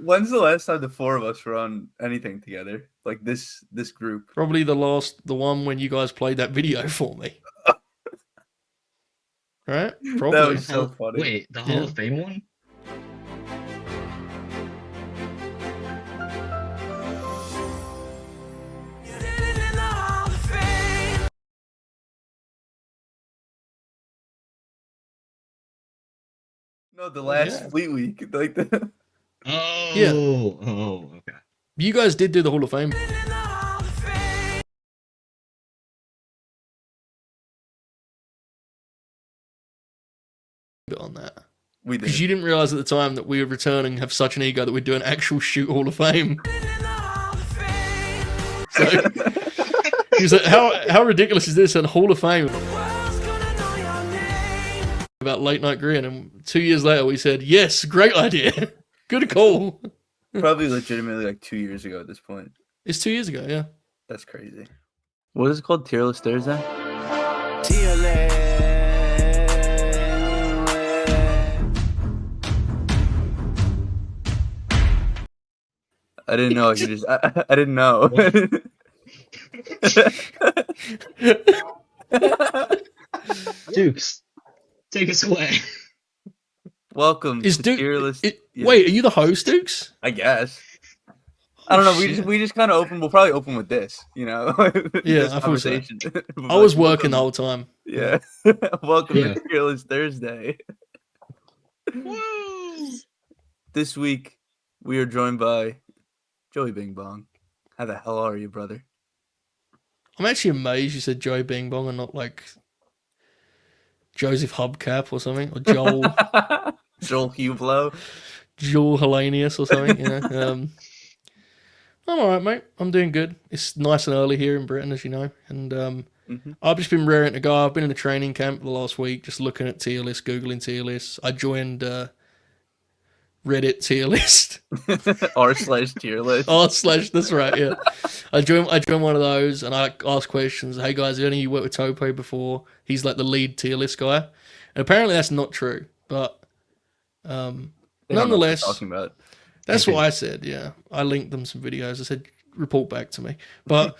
When's the last time the four of us were on anything together? Like this group? Probably the one when you guys played that video for me. Right? That Probably. was so funny. Wait, the Hall of Fame one? No, the last Fleet Week, like the. Oh, okay. You guys did do the Hall of Fame. On that. We did. Because you didn't realize at the time that we were returning, have such an ego that we'd do an actual shoot Hall of Fame. So he was like, how ridiculous is this? And Hall of Fame about late night Grin, and 2 years later we said, yes, great idea. Good call. Probably legitimately like 2 years ago at this point. It's 2 years ago, yeah. That's crazy. What is it called? Tearless Thursday? I didn't know. I didn't know. Dukes, take us away. Welcome to Tearless. Wait, are you the host, Dukes? I guess. I don't know. We just kind of open. We'll probably open with this, Yeah, this I thought so. conversation. I was working the whole time. Yeah. Welcome to Tearless Thursday. This week we are joined by Joey Bing Bong. How the hell are you, brother? I'm actually amazed you said Joey Bing Bong and not like Joseph Hubcap or something, or Joel Joel Hublow, Joel Hellenius or something. You know, I'm all right, mate. I'm doing good. It's nice and early here in Britain, as you know, and I've just been raring to go. I've been in a training camp the last week, just looking at tier lists, googling tier lists. I joined Reddit tier list. r/tier list. That's right, yeah. I joined one of those and I asked questions. Hey guys, have any of you worked with Topo before? He's like the lead tier list guy. And apparently that's not true. But nonetheless, talking about. That's what I said, yeah. I linked them some videos. I said, report back to me. But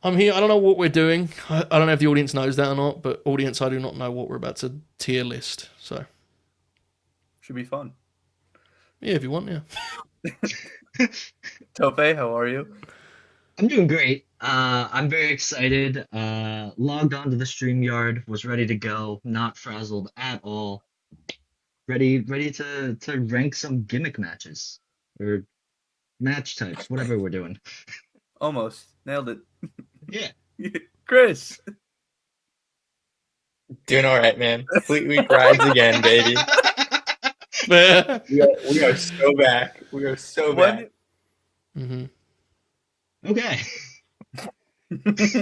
I'm here. I don't know what we're doing. I don't know if the audience knows that or not, but audience, I do not know what we're about to tier list. So should be fun. Yeah, if you want, yeah. Tope, how are you? I'm doing great. I'm very excited. Logged onto the StreamYard, was ready to go, not frazzled at all. Ready to rank some gimmick matches or match types, whatever we're doing. Almost nailed it. Yeah. Chris. Doing all right, man. Fleet Week rides again, baby. we are so back. We are so back. Mm-hmm. Okay.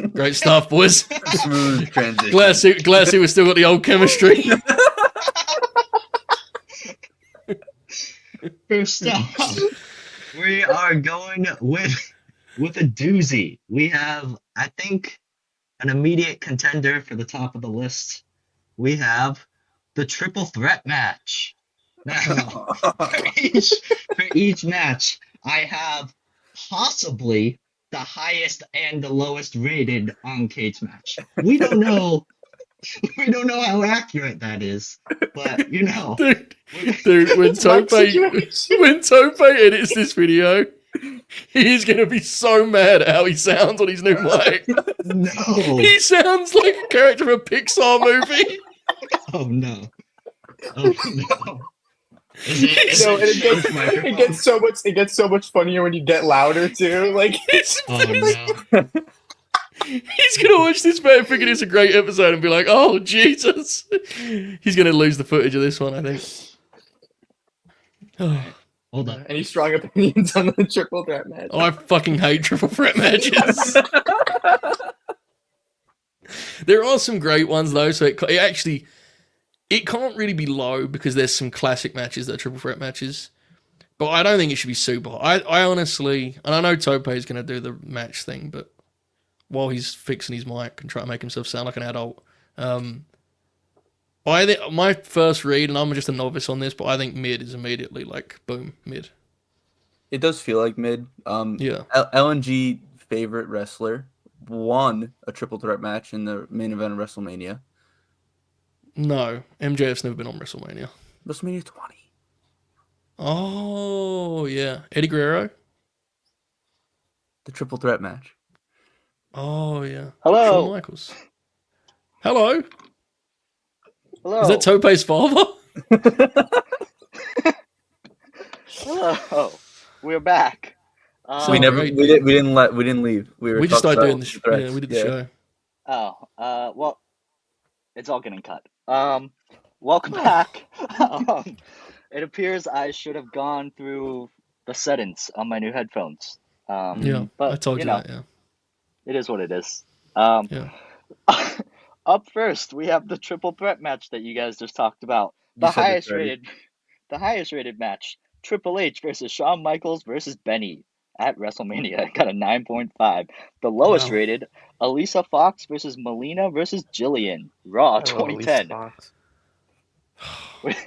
Great stuff, boys. Smooth transition. Glad we've still got the old chemistry. First off, we are going with a doozy. We have, I think, an immediate contender for the top of the list. We have the triple threat match. Now, for each match, I have possibly the highest and the lowest rated on Kate's match. We don't know how accurate that is, but you know. Dude, when Tope edits this video, he's gonna be so mad at how he sounds on his new mic. No. He sounds like a character of a Pixar movie. Oh no. Oh no. It gets so much funnier when you get louder too. Like no. He's gonna watch this man thinking it's a great episode and be like, "Oh Jesus!" He's gonna lose the footage of this one, I think. Oh. Hold on. Any strong opinions on the triple threat match? Oh, I fucking hate triple threat matches. There are some great ones though, so it can't really be low because there's some classic matches that are triple threat matches. But I don't think it should be super high. I honestly, and I know Tope is going to do the match thing, but while he's fixing his mic and trying to make himself sound like an adult, I think my first read, and I'm just a novice on this, but I think mid is immediately like boom, mid. It does feel like mid. Yeah. LNG favorite wrestler won a triple threat match in the main event of WrestleMania. No, MJF's never been on WrestleMania. WrestleMania 20. Oh, yeah. Eddie Guerrero? The triple threat match. Oh, yeah. Hello. Shawn Michaels. Hello? Hello. Is that Tope's father? Hello. We're back. So we great, didn't leave. We just started doing this. threats. Yeah, we did the show. Well, it's all getting cut. Welcome back. It appears I should have gone through the settings on my new headphones. Yeah, but I told you that, yeah. It is what it is. Yeah. Up first, we have the triple threat match that you guys just talked about. The highest rated match. Triple H versus Shawn Michaels versus Benny at WrestleMania. It got a 9.5. The lowest rated, Alicia Fox versus Melina versus Jillian. Raw 2010.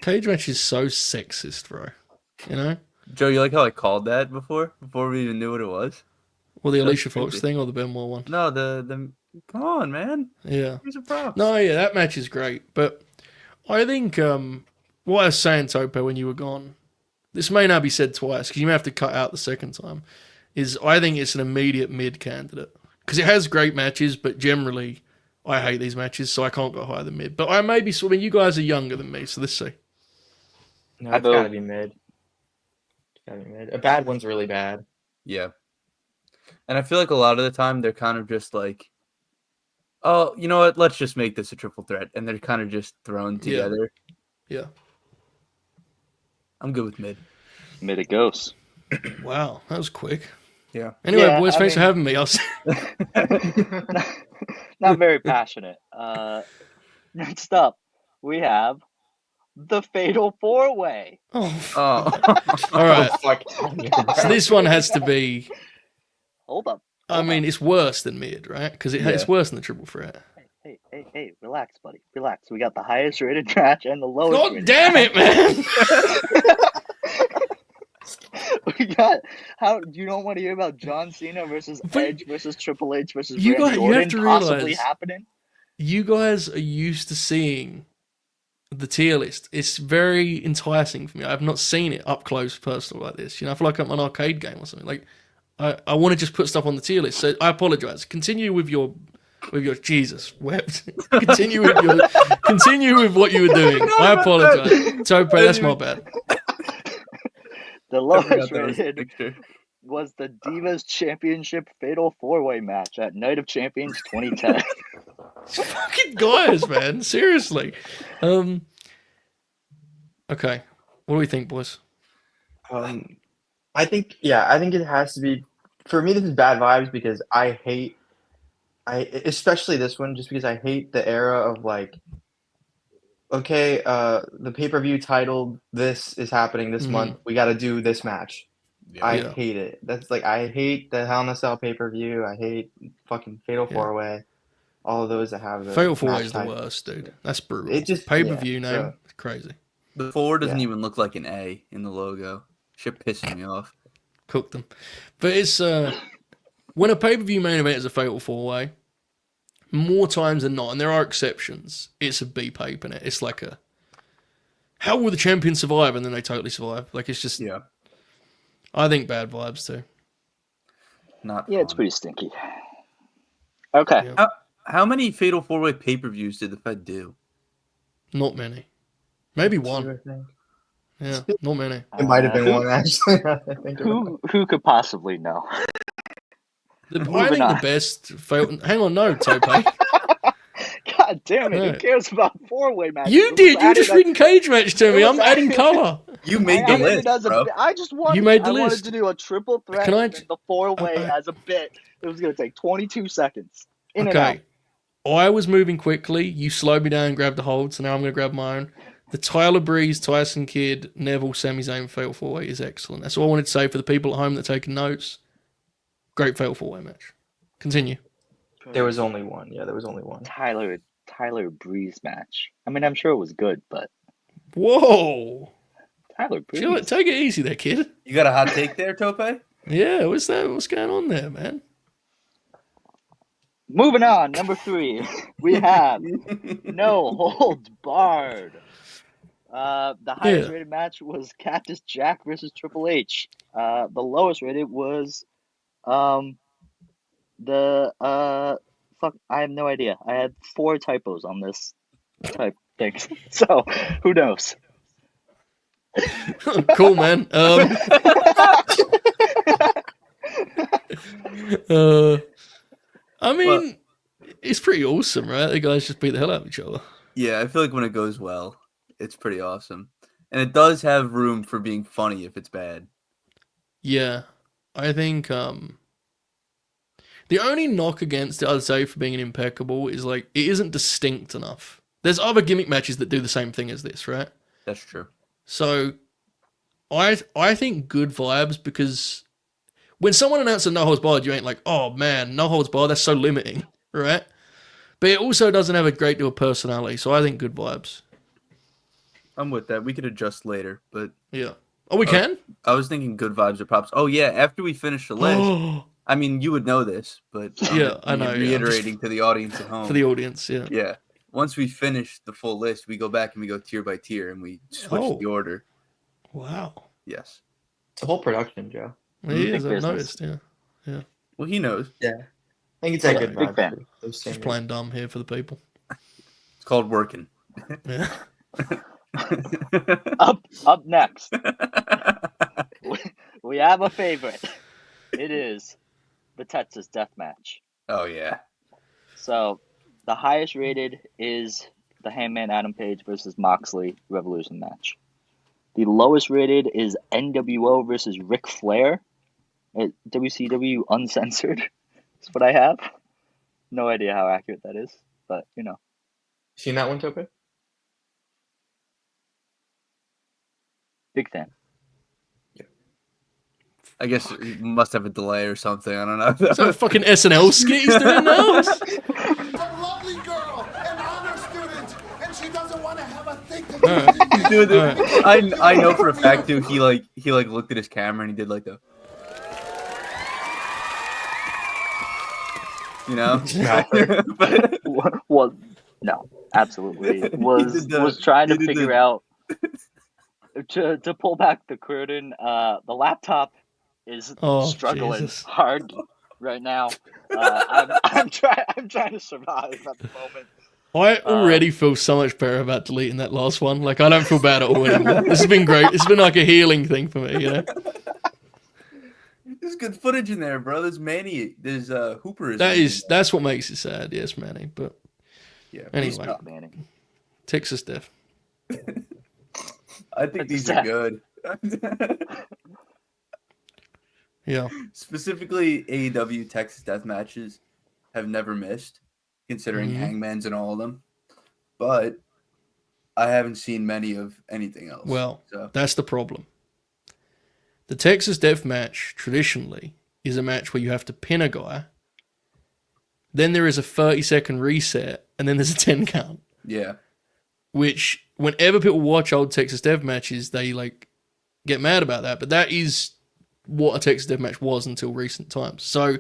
Cage match is so sexist, bro. You know? Joe, you like how I called that before we even knew what it was? Well, the Alicia Fox thing or the Benoit one? No, the come on, man. Yeah. Here's a props. No, yeah, that match is great. But I think what I was saying, Tope, when you were gone, this may not be said twice because you may have to cut out the second time, is I think it's an immediate mid candidate. Because it has great matches, but generally I hate these matches, so I can't go higher than mid. But I may be, I mean, you guys are younger than me, so let's see. No, it's gotta be mid. A bad one's really bad. Yeah. And I feel like a lot of the time they're kind of just like, oh, you know what? Let's just make this a triple threat. And they're kind of just thrown together. Yeah. I'm good with mid. Mid it goes. Wow, that was quick. Yeah. Anyway, boys, thanks for having me. Not very passionate. Next up, we have the Fatal 4-Way. All right. So this one has to be. Hold up. I mean, it's worse than mid, right? Because it's worse than the triple threat. Hey, relax, buddy. Relax. We got the highest rated match and the lowest God rated damn it, man! We got you don't want to hear about John Cena versus Edge versus Triple H versus you Randy Orton have to possibly realize happening? You guys are used to seeing the tier list. It's very enticing for me. I've not seen it up close personal like this. You know, I feel like I'm an arcade game or something. Like I want to just put stuff on the tier list. So I apologize. Continue with your Jesus wept. continue with what you were doing. I apologize. Tope, that's my bad. The lowest rated was the Divas Championship Fatal 4-Way match at Night of Champions 2010. Fucking guys, man. Seriously. Okay. What do we think, boys? I think it has to be. For me, this is bad vibes because I especially this one, just because I hate the era of like, okay, the pay-per-view titled this is happening this month. We got to do this match. Yeah. I hate it. That's like, I hate the Hell in a Cell pay-per-view. I hate fucking Fatal 4-Way. All of those that have the Fatal 4-Way is the worst, dude. That's brutal. It just pay-per-view name. It's crazy. The 4 doesn't even look like an A in the logo. Shit pissing me off. Cook them. But it's when a pay-per-view main event is a Fatal 4-Way, more times than not, and there are exceptions, it's a B paper. It's like a how will the champion survive? And then they totally survive. Like it's just I think bad vibes too. Not fun. It's pretty stinky. Okay. Yeah. How many Fatal 4-Way pay-per-views did the Fed do? Not many. Maybe one. Yeah, not many. It might have been one, actually. Who could possibly know? I think the best... Hang on, no, Tope. God damn it, who cares about 4-Way matches? You did! You just reading cage match to me. I'm adding colour. You made the list, bro. I just wanted, you made the list. Wanted to do a triple threat and the 4-Way as a bit. It was going to take 22 seconds. In and out. I was moving quickly. You slowed me down and grabbed the hold, so now I'm going to grab my own. The Tyler Breeze, Tyson Kidd, Neville, Sami Zayn Fatal 4-Way is excellent. That's all I wanted to say for the people at home that are taking notes. Great Fatal 4-Way match. Continue. There was only one. Yeah, there was only one. Tyler Breeze match. I mean, I'm sure it was good, but... Whoa! Tyler, Chill it. Take it easy there, kid. You got a hot take there, Tope? Yeah, what's that? What's going on there, man? Moving on, number 3, we have No Holds Barred. The highest rated match was Cactus Jack versus Triple H. The lowest rated was fuck, I have no idea. I had 4 typos on this type thing. So who knows? Cool, man. I mean, it's pretty awesome, right? The guys just beat the hell out of each other. Yeah, I feel like when it goes well, it's pretty awesome. And it does have room for being funny if it's bad. Yeah. I think the only knock against it, I'd say, for being an impeccable is like it isn't distinct enough. There's other gimmick matches that do the same thing as this, right? That's true. So I think good vibes, because when someone announces No Holds Barred, you ain't like, oh man, No Holds Barred, that's so limiting, right? But it also doesn't have a great deal of personality, so I think good vibes. I'm with that. We could adjust later, but yeah. Oh, we can? I was thinking good vibes or props. Oh yeah, after we finish the list. I mean, you would know this, but yeah, I know. Reiterating to the audience at home. For the audience, yeah. Yeah. Once we finish the full list, we go back and we go tier by tier and we switch the order. Wow. Yes. It's a whole production, Joe. It is, I've noticed, yeah. Well, he knows. Yeah. I think it's a good big fan. Just playing dumb here for the people. It's called working. Yeah. Up next, we have a favorite. It is the Texas Death Match. Oh yeah. So the highest rated is the Hangman Adam Page versus Moxley Revolution match. The lowest rated is NWO versus Ric Flair at WCW Uncensored. That's what I have. No idea how accurate that is, but you know. Seen that one, Tope? Big fan. I guess he must have a delay or something. I don't know. Is that a fucking SNL skit he's doing now? A lovely girl, an honor student, and she doesn't want to have a thing to do with it. I know for a fact too. He looked at his camera and he did like the, you know. Well, no, absolutely was trying to figure out to pull back the curtain. The laptop is struggling hard right now. I'm trying to survive at the moment. I already feel so much better about deleting that last one. Like, I don't feel bad at all anymore. This has been great. It's been like a healing thing for me, you know? There's good footage in there, bro. There's Manny. There's Hooper. That's what makes it sad. Yes, Manny. But yeah, anyway, Manny. Texas Death. I think these are good. Yeah. Specifically, AEW Texas Death matches have never missed, considering Hangman's in all of them. But I haven't seen many of anything else. Well, that's the problem. The Texas Death Match, traditionally, is a match where you have to pin a guy. Then there is a 30-second reset, and then there's a 10 count. Yeah. Which, whenever people watch old Texas Death Matches, they, like, get mad about that. But that is what a Texas Death Match was until recent times. So,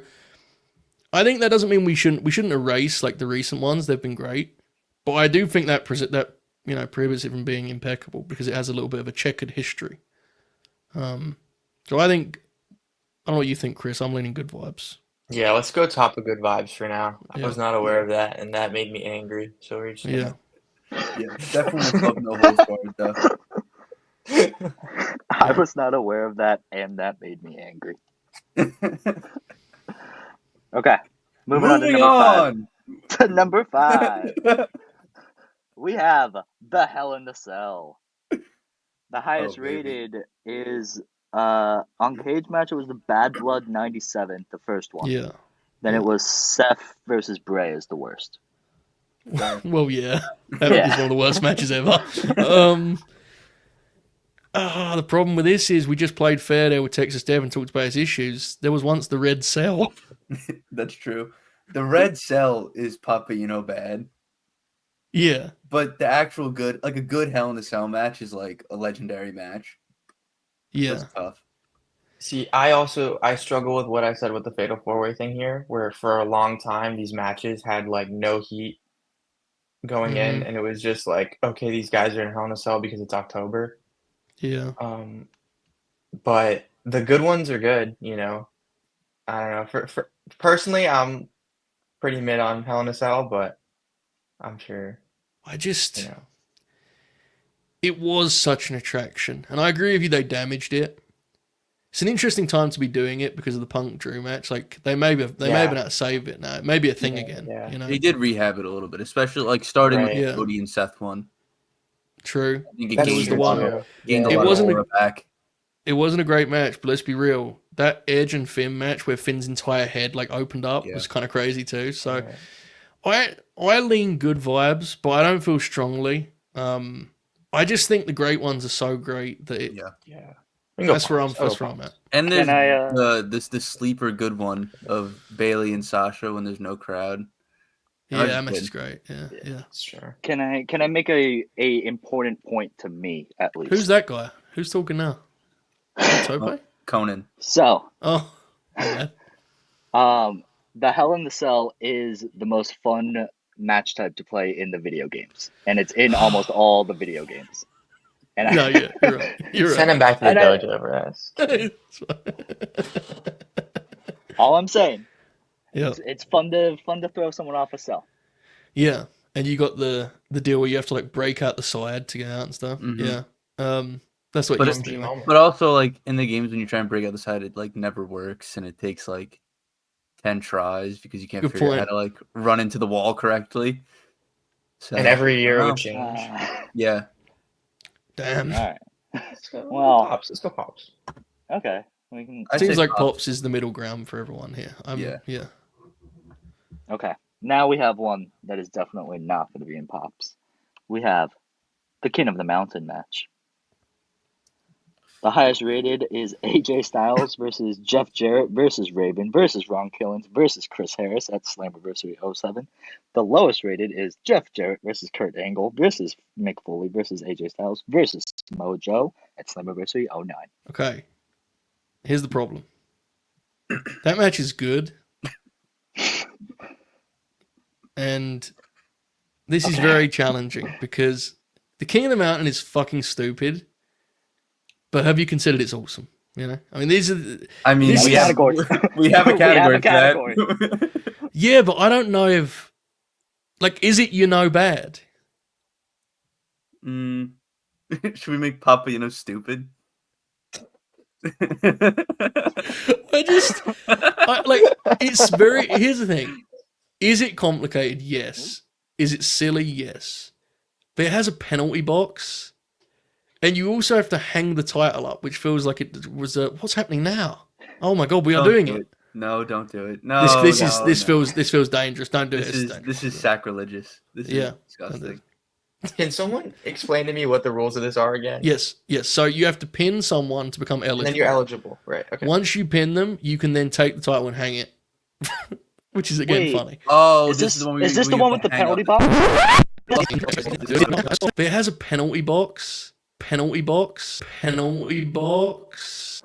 I think that doesn't mean we shouldn't erase, like, the recent ones. They've been great. But I do think that prohibits it from being impeccable, because it has a little bit of a checkered history. So I think, I don't know what you think, Chris. I'm leaning good vibes. Yeah, let's go top of good vibes for now. I was not aware of that, and that made me angry. So we're just yeah, definitely love No Holds Barred though. I was not aware of that, and that made me angry. Okay, moving on to number 5. We have the Hell in the Cell. The highest rated is on Cage Match. It was the Bad Blood 97, the first one. Yeah. Then it was Seth versus Bray is the worst. Well, yeah, that was one of the worst matches ever. The problem with this is we just played fair there with Texas Dev and talked about his issues. There was once the Red Cell. That's true. The Red Cell is bad. Yeah. But the actual good, like a good Hell in a Cell match is like a legendary match. Yeah. That's tough. See, I struggle with what I said with the Fatal 4-Way thing here, where for a long time these matches had like no heat going in, and it was just like, okay, these guys are in Hell in a Cell because it's October. Yeah. But the good ones are good, you know. I don't know. For personally, I'm pretty mid on Hell in a Cell, but I'm sure, I just, you know. it was such an attraction, and I agree with you. They damaged it. It's an interesting time to be doing it because of the Punk Drew match. Like they may have been able to save it now. It may be a thing again. Yeah. You know, They did rehab it a little bit, especially like starting with Right. the Cody and Seth one. True. I think it That's gained the a lot one. of, gained a It lot of wasn't aura back. It wasn't a great match, but let's be real. That Edge and Finn match where Finn's entire head like opened up was kind of crazy too. So I lean good vibes, but I don't feel strongly. I just think the great ones are so great that that's where I'm at. And there's this sleeper good one of Bailey and Sasha when there's no crowd. Yeah, that match is great. Yeah. Sure. Can I make a important point to me at least? Who's that guy? Who's talking now? Tope? Conan. So. Oh. Yeah. The Hell in the Cell is the most fun match type to play in the video games, and it's in almost all the video games. And you're right. Send him back to the dojo, all I'm saying, yeah, it's fun to throw someone off a cell. Yeah, and you got the deal where you have to like break out the side to get out and stuff. Mm-hmm. Yeah, that's what you used to do. But also, like in the games when you try and break out the side, it like never works, and it takes like 10 tries because you can't figure out how to like run into the wall correctly. So, and every year it would change. Yeah. Damn. All right. Let's go Pops. Okay. We can. It seems like Pops is the middle ground for everyone here. Yeah. Okay. Now we have one that is definitely not going to be in Pops. We have the King of the Mountain match. The highest rated is AJ Styles versus Jeff Jarrett versus Raven versus Ron Killings versus Chris Harris at Slammiversary 07. The lowest rated is Jeff Jarrett versus Kurt Angle versus Mick Foley versus AJ Styles versus Samoa Joe at Slammiversary 09. Okay. Here's the problem. That match is good. And this is very challenging because the King of the Mountain is fucking stupid. But have you considered it's awesome? You know, I mean, these are. We have a category for that. Yeah, but I don't know if, like, is it bad? Should we make Papa stupid? It's very. Here's the thing: is it complicated? Yes. Is it silly? Yes. But it has a penalty box. And you also have to hang the title up, which feels like it was what's happening now? Oh my god, we are doing it. No, don't do it. No, this feels dangerous. Don't do this. This is sacrilegious. This is disgusting. Can someone explain to me what the rules of this are again? Yes. So you have to pin someone to become eligible. And then you're eligible, right? Okay. Once you pin them, you can then take the title and hang it, which is again funny. Oh, is this the one with the penalty box? It has a penalty box. Penalty box.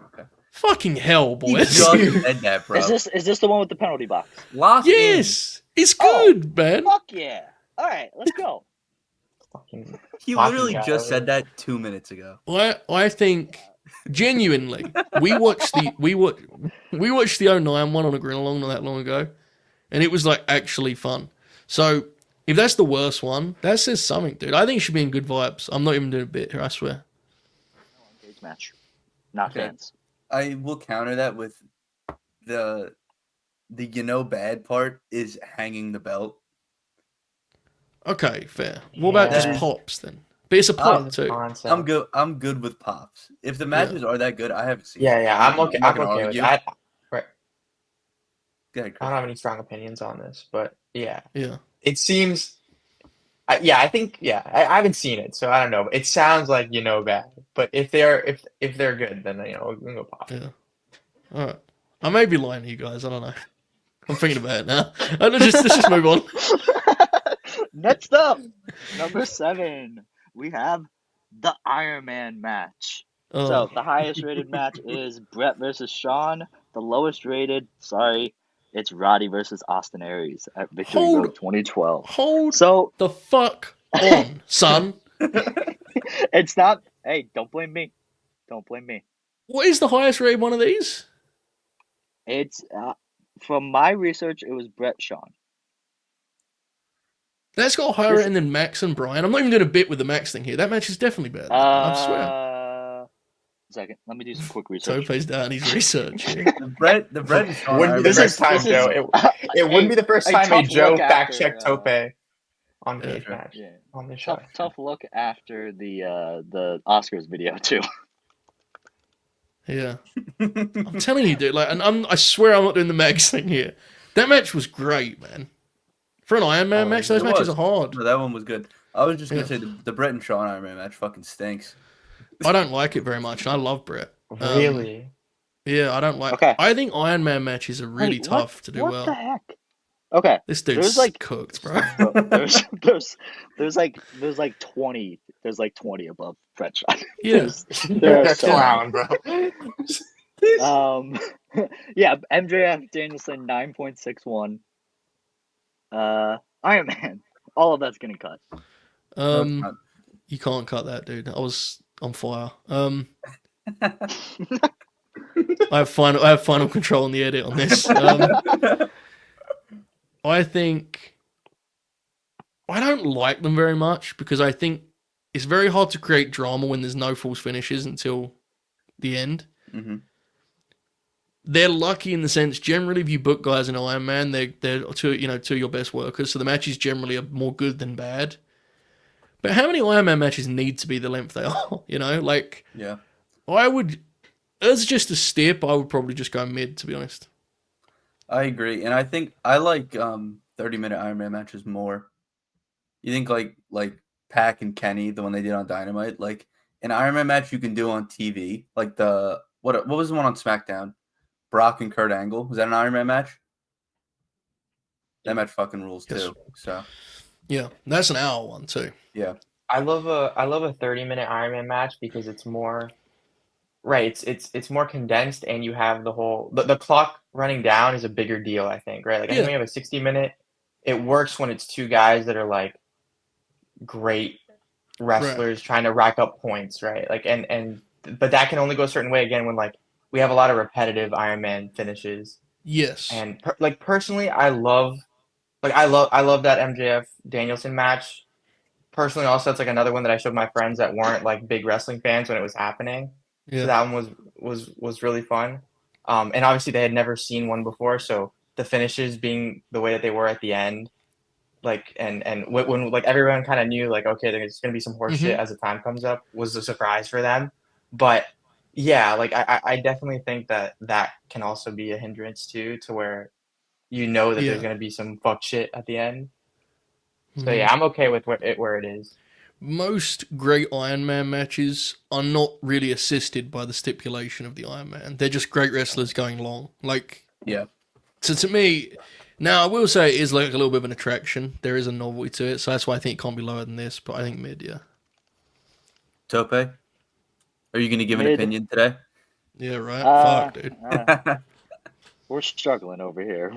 Okay. Fucking hell, boys. Said that, bro. Is this the one with the penalty box? Yes. It's good, man. Fuck yeah. All right, let's go. He literally just said that 2 minutes ago. I think genuinely we watched the 09 one on a Grin along not that long ago, and it was like actually fun. So if that's the worst one, that says something, dude. I think it should be in good vibes. I'm not even doing a bit here, I swear. Engage match. Not fans. I will counter that with the bad part is hanging the belt. Okay, fair. What about just Pops then? But it's a pop too. I'm good with Pops. If the matches are that good, I haven't seen. I'm okay. I'm okay with that. Right. Go ahead, Chris. I don't have any strong opinions on this, but yeah. It seems. I think I haven't seen it, so I don't know. It sounds like bad, but if they're good, then we can go Pop. Yeah. All right. I may be lying to you guys. I don't know. I'm thinking about it now. Let's just move on. Next up, number 7, we have the Iron Man match. Oh. So the highest rated match is Brett versus Sean. The lowest rated, sorry, it's Roddy versus Austin Aries at Victory Road 2012. Hold So the fuck on, son. it's not. Hey, don't blame me. Don't blame me. What is the highest rated one of these? It's from my research, it was Brett Sean. That's got a higher rating than Max and Brian. I'm not even going to bit with the Max thing here. That match is definitely better. I swear. Second, let me do some quick research. Tope's down his research here. The Brett and Sean Wouldn't be the first time, Joe. It wouldn't be the first time a Joe fact checked Tope on Cage Match on the show. Tough look after the Oscars video too. Yeah, I'm telling you, dude. Like, and I swear I'm not doing the Max thing here. That match was great, man. For an Iron Man match, those matches are hard. No, that one was good. I was just gonna say the Brett and Sean Iron Man match fucking stinks. I don't like it very much, and I love Brett. Really? Yeah, I don't like. Okay. I think Iron Man matches are really tough to do well. What the heck? Okay, this dude's like cooked, bro. There's like 20 above Brett Sean. Yeah, that's clown, bro. Yeah, MJF Danielson 9.61. Iron Man, all of that's gonna cut. You can't cut that, dude. I was on fire. I have final control on the edit on this. I think I don't like them very much because I think it's very hard to create drama when there's no false finishes until the end. Mm-hmm. They're lucky in the sense, generally, if you book guys in Iron Man, they're two of your best workers, so the matches generally are more good than bad. But how many Iron Man matches need to be the length they are? Yeah. I would, as just a step, I would probably just go mid, to be honest. I agree, and I think I like 30-minute Iron Man matches more. You think like Pac and Kenny, the one they did on Dynamite, like an Iron Man match you can do on TV, like the what was the one on SmackDown? Brock and Kurt Angle. Was that an Iron Man match? That match fucking rules too. So yeah, that's an hour one too. Yeah, I love a 30-minute Iron Man match because it's more right. It's more condensed, and you have the whole the clock running down is a bigger deal. I think right. Like I think we have a 60-minute. It works when it's two guys that are like great wrestlers trying to rack up points, right? Like but that can only go a certain way again when like we have a lot of repetitive Iron Man finishes. Yes. And personally, I love that MJF Danielson match. Personally, also it's like another one that I showed my friends that weren't like big wrestling fans when it was happening. Yeah. So that one was really fun. And obviously they had never seen one before, so the finishes being the way that they were at the end, like and when like everyone kind of knew like okay, there's gonna be some horse shit as the time comes up, was a surprise for them. But yeah, like I definitely think that can also be a hindrance too, to where that there's gonna be some fuck shit at the end. So yeah, I'm okay with where it is. Most great Iron Man matches are not really assisted by the stipulation of the Iron Man. They're just great wrestlers going long. Like So to me, now I will say it is like a little bit of an attraction. There is a novelty to it, so that's why I think it can't be lower than this. But I think mid, yeah. Tope, are you going to give an opinion today? Yeah, right. Fuck, dude. We're struggling over here.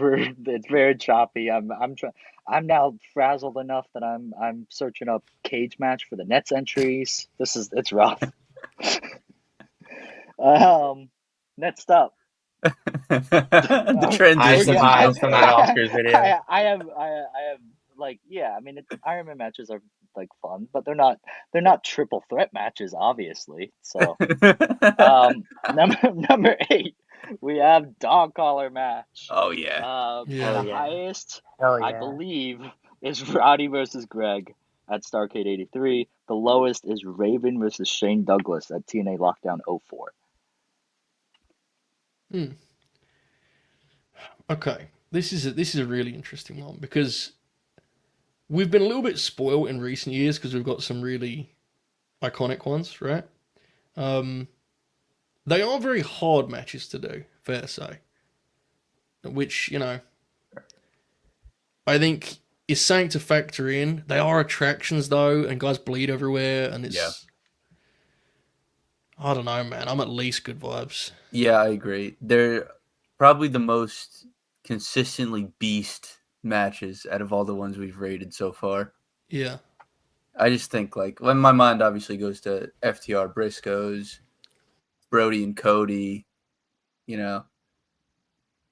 It's very choppy. I'm now frazzled enough that I'm searching up cage match for the Nets entries. It's rough. Next up. The transition from that Oscars video. I have like I mean Iron Man matches are like fun, but they're not triple threat matches, obviously. So number 8, we have dog collar match. Oh yeah. The highest I believe is Roddy versus Greg at Starrcade 83. The lowest is Raven versus Shane Douglas at TNA Lockdown 04. Okay, this is a really interesting one because we've been a little bit spoiled in recent years because we've got some really iconic ones, right? They are very hard matches to do, fair to say. Which, I think is something to factor in. They are attractions though, and guys bleed everywhere, and it's I don't know, man. I'm at least good vibes. Yeah, I agree. They're probably the most consistently beast matches out of all the ones we've rated so far. Yeah. I just think like when my mind obviously goes to FTR Briscoes, Brody and Cody, you know.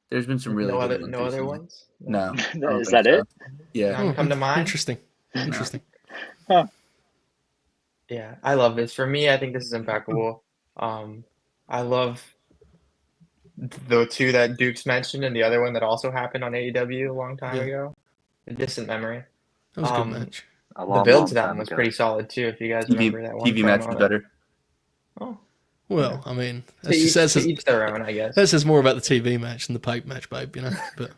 There's been some really good ones. No other recently. ones? No. I don't Is think that so. it? Yeah. None come to mind? Interesting. Interesting. Yeah, I love this. For me, I think this is impeccable. I love the two that Duke's mentioned and the other one that also happened on AEW a long time ago. A distant memory. That was a good match. The build to that one was pretty solid too, if you guys remember that one. TV match was better. Oh. Well, I mean, To each their own, I guess. That says more about the TV match than the paper match, babe. You know, but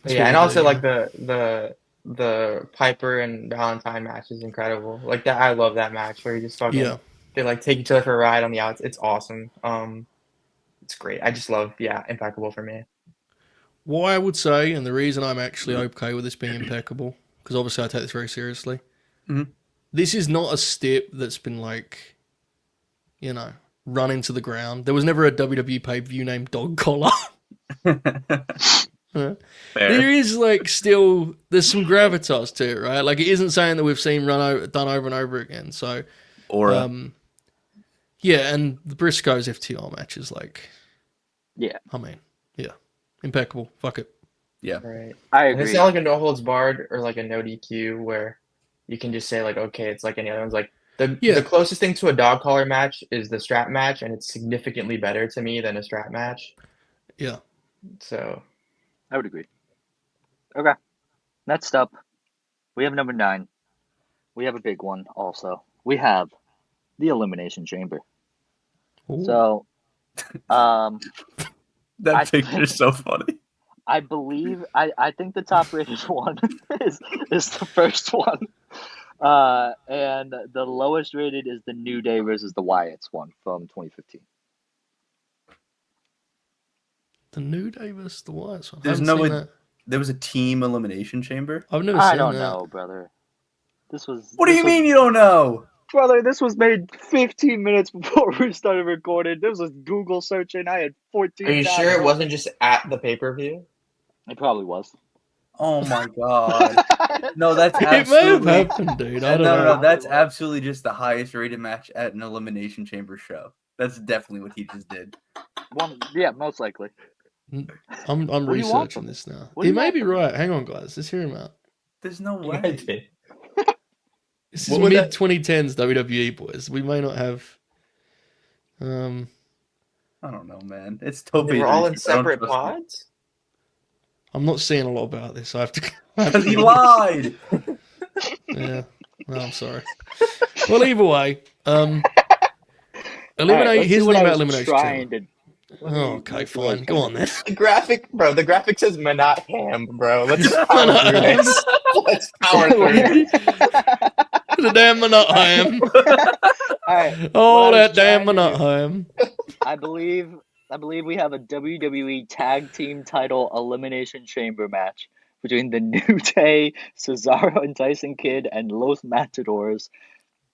yeah, and also like the Piper and Valentine match is incredible. Like that, I love that match where you just fucking they like take each other for a ride on the outs. It's awesome. It's great. I just love impeccable for me. What I would say, and the reason I'm actually okay with this being impeccable, because obviously I take this very seriously. Mm-hmm. This is not a step that's been like, you know, run into the ground. There was never a WWE pay-per-view named Dog Collar. There is like still there's some gravitas to it, right? Like it isn't saying that we've seen done over and over again. So, yeah, and the Briscoes FTR match is like, yeah, I mean, yeah, impeccable. Fuck it. Yeah, right. I agree. And it's not like a no holds barred or like a no DQ where you can just say like, okay, it's like any other one's. Like the closest thing to a dog collar match is the strap match, and it's significantly better to me than a strap match. Yeah. So. I would agree. Okay. Next up, we have number 9. We have a big one also. We have the Elimination Chamber. Ooh. So, that picture is so funny. I believe I think the top rated one is the first one. And the lowest rated is the New Day versus the Wyatts one from 2015. The New Day versus the Wyatts one. There's no way there was a team elimination chamber. I've never seen that. I don't know, brother. This was. What do you mean you don't know? Brother, this was made 15 minutes before we started recording. This was Google searching. I had 14. Are you sure it wasn't just at the pay-per-view? It probably was. Oh my god. No, that's absolutely... It may have happened, dude. I don't know. No, that's absolutely just the highest rated match at an Elimination Chamber show. That's definitely what he just did. Yeah, most likely. I'm researching this now. He may be right. Hang on, guys. Let's hear him out. There's no way. This is mid-2010s WWE, boys. We may not have... I don't know, man. It's totally... We're all in separate pods? I'm not seeing a lot about this. I have to... Because he lied! Yeah. No, I'm sorry. Well, either way, eliminate. Here's the thing about Elimination. Oh, okay, fine. Go on then. The graphic says Minate Hambe, bro. Let's power through this. Let's power through this. The damn Minate Hambe. Alright. Oh, that damn Minate Hambe. I believe we have a WWE Tag Team Title Elimination Chamber match between the New Day, Cesaro and Tyson Kidd, and Los Matadors,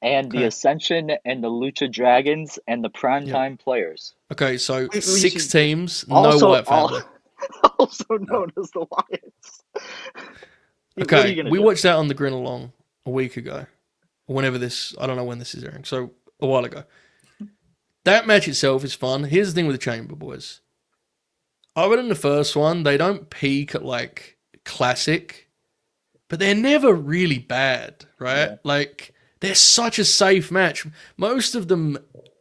and the Ascension and the Lucha Dragons and the Primetime Players. Okay, so 6 teams, no Wyatt family. Also known as the Wyatts. Okay, we watched that on the Grin Along a week ago. Or whenever this, I don't know when this is airing, so a while ago. That match itself is fun. Here's the thing with the Chamber, boys. Other than the first one, they don't peak at like classic, but they're never really bad, right? Yeah. Like, they're such a safe match. Most of them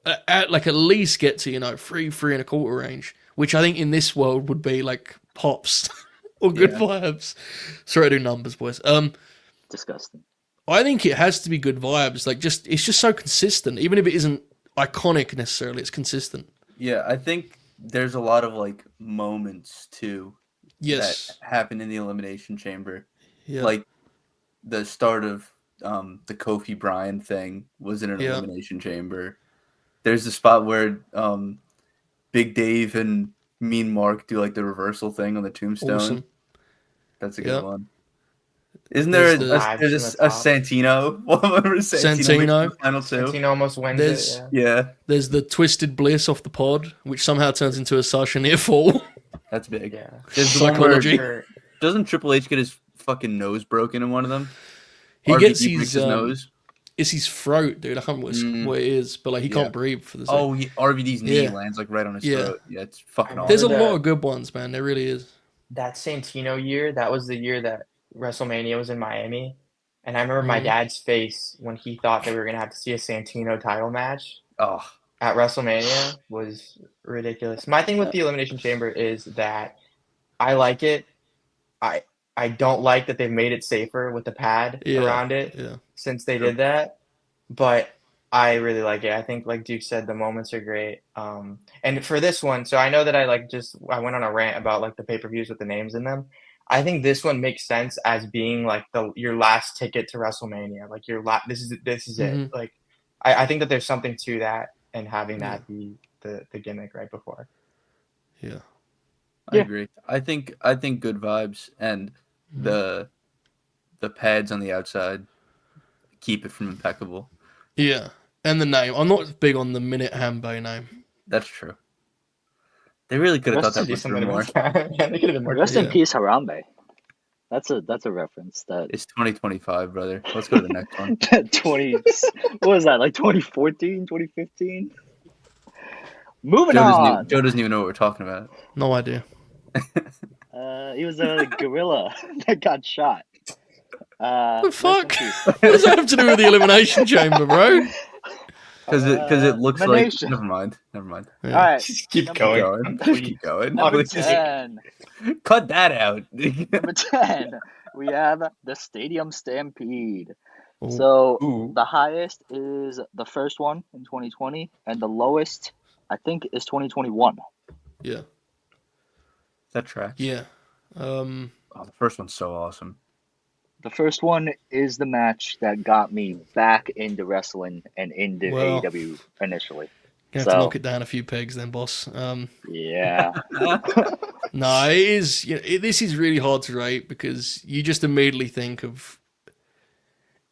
at least get to, 3 and a quarter range, which I think in this world would be like pops or good vibes. Sorry, I do numbers, boys. Disgusting. I think it has to be good vibes. Like, it's just so consistent. Even if it isn't iconic necessarily, it's consistent. Yeah, I think there's a lot of like moments too. Yes. That happen in the Elimination Chamber. Yeah. Like the start of the Kofi Bryan thing was in an Elimination Chamber. There's the spot where Big Dave and Mean Mark do like the reversal thing on the tombstone. Awesome. That's a good one. Isn't there There's there's a Santino? Remember Santino makes Santino. the final two? Santino almost wins There's- it. Yeah, There's the Twisted Bliss off the pod, which somehow turns into a Sasha near fall. that's big. Yeah. There's the one where Psychology. doesn't Triple H get his fucking nose broken in one of them? He RVD gets breaks his nose. It's his throat, dude. I can't remember what it is, but like he can't breathe for the second. Oh, RVD's knee Yeah. lands like right on his Yeah. throat. Yeah, it's fucking awesome. There's a Remember lot of good ones, man. There really is. that Santino year, that was the year that WrestleMania was in Miami. And I remember my dad's face when he thought that we were going to have to see a Santino title match Oh, at WrestleMania was ridiculous. My thing with the Elimination Chamber is that I like it. I don't like that they've made it safer with the pad around it since they did that. But I really like it. I think, like Duke said, the moments are great. And for this one, so I know that I went on a rant about like the pay-per-views with the names in them. I think this one makes sense as being like your last ticket to WrestleMania. Like this is it. Like I think that there's something to that and having that be the gimmick right before. Yeah. I agree. I think good vibes and the pads on the outside keep it from impeccable. Yeah. And the name. I'm not big on the Minute Hambe name. That's true. They really could have thought that much more. They could have been more. Rest in peace, Harambe. That's a reference that It's 2025, brother. Let's go to the next one. 20. What was that? Like 2014, 2015. Moving on. Joe doesn't even know what we're talking about. No idea. He was a gorilla that got shot. What the fuck? What does that have to do with the Elimination Chamber, bro? Because it looks Mination. like. Never mind. All right. Keep going. Keep going. Number Please. 10. Cut that out. Number 10. We have the Stadium Stampede. Ooh. So the highest is the first one in 2020, and the lowest, I think, is 2021. Yeah. That tracks. Yeah. Oh, the first one's so awesome. The first one is the match that got me back into wrestling and into AEW initially. You have to knock it down a few pegs then, boss. Yeah. No, it is. This is really hard to rate because you just immediately think of.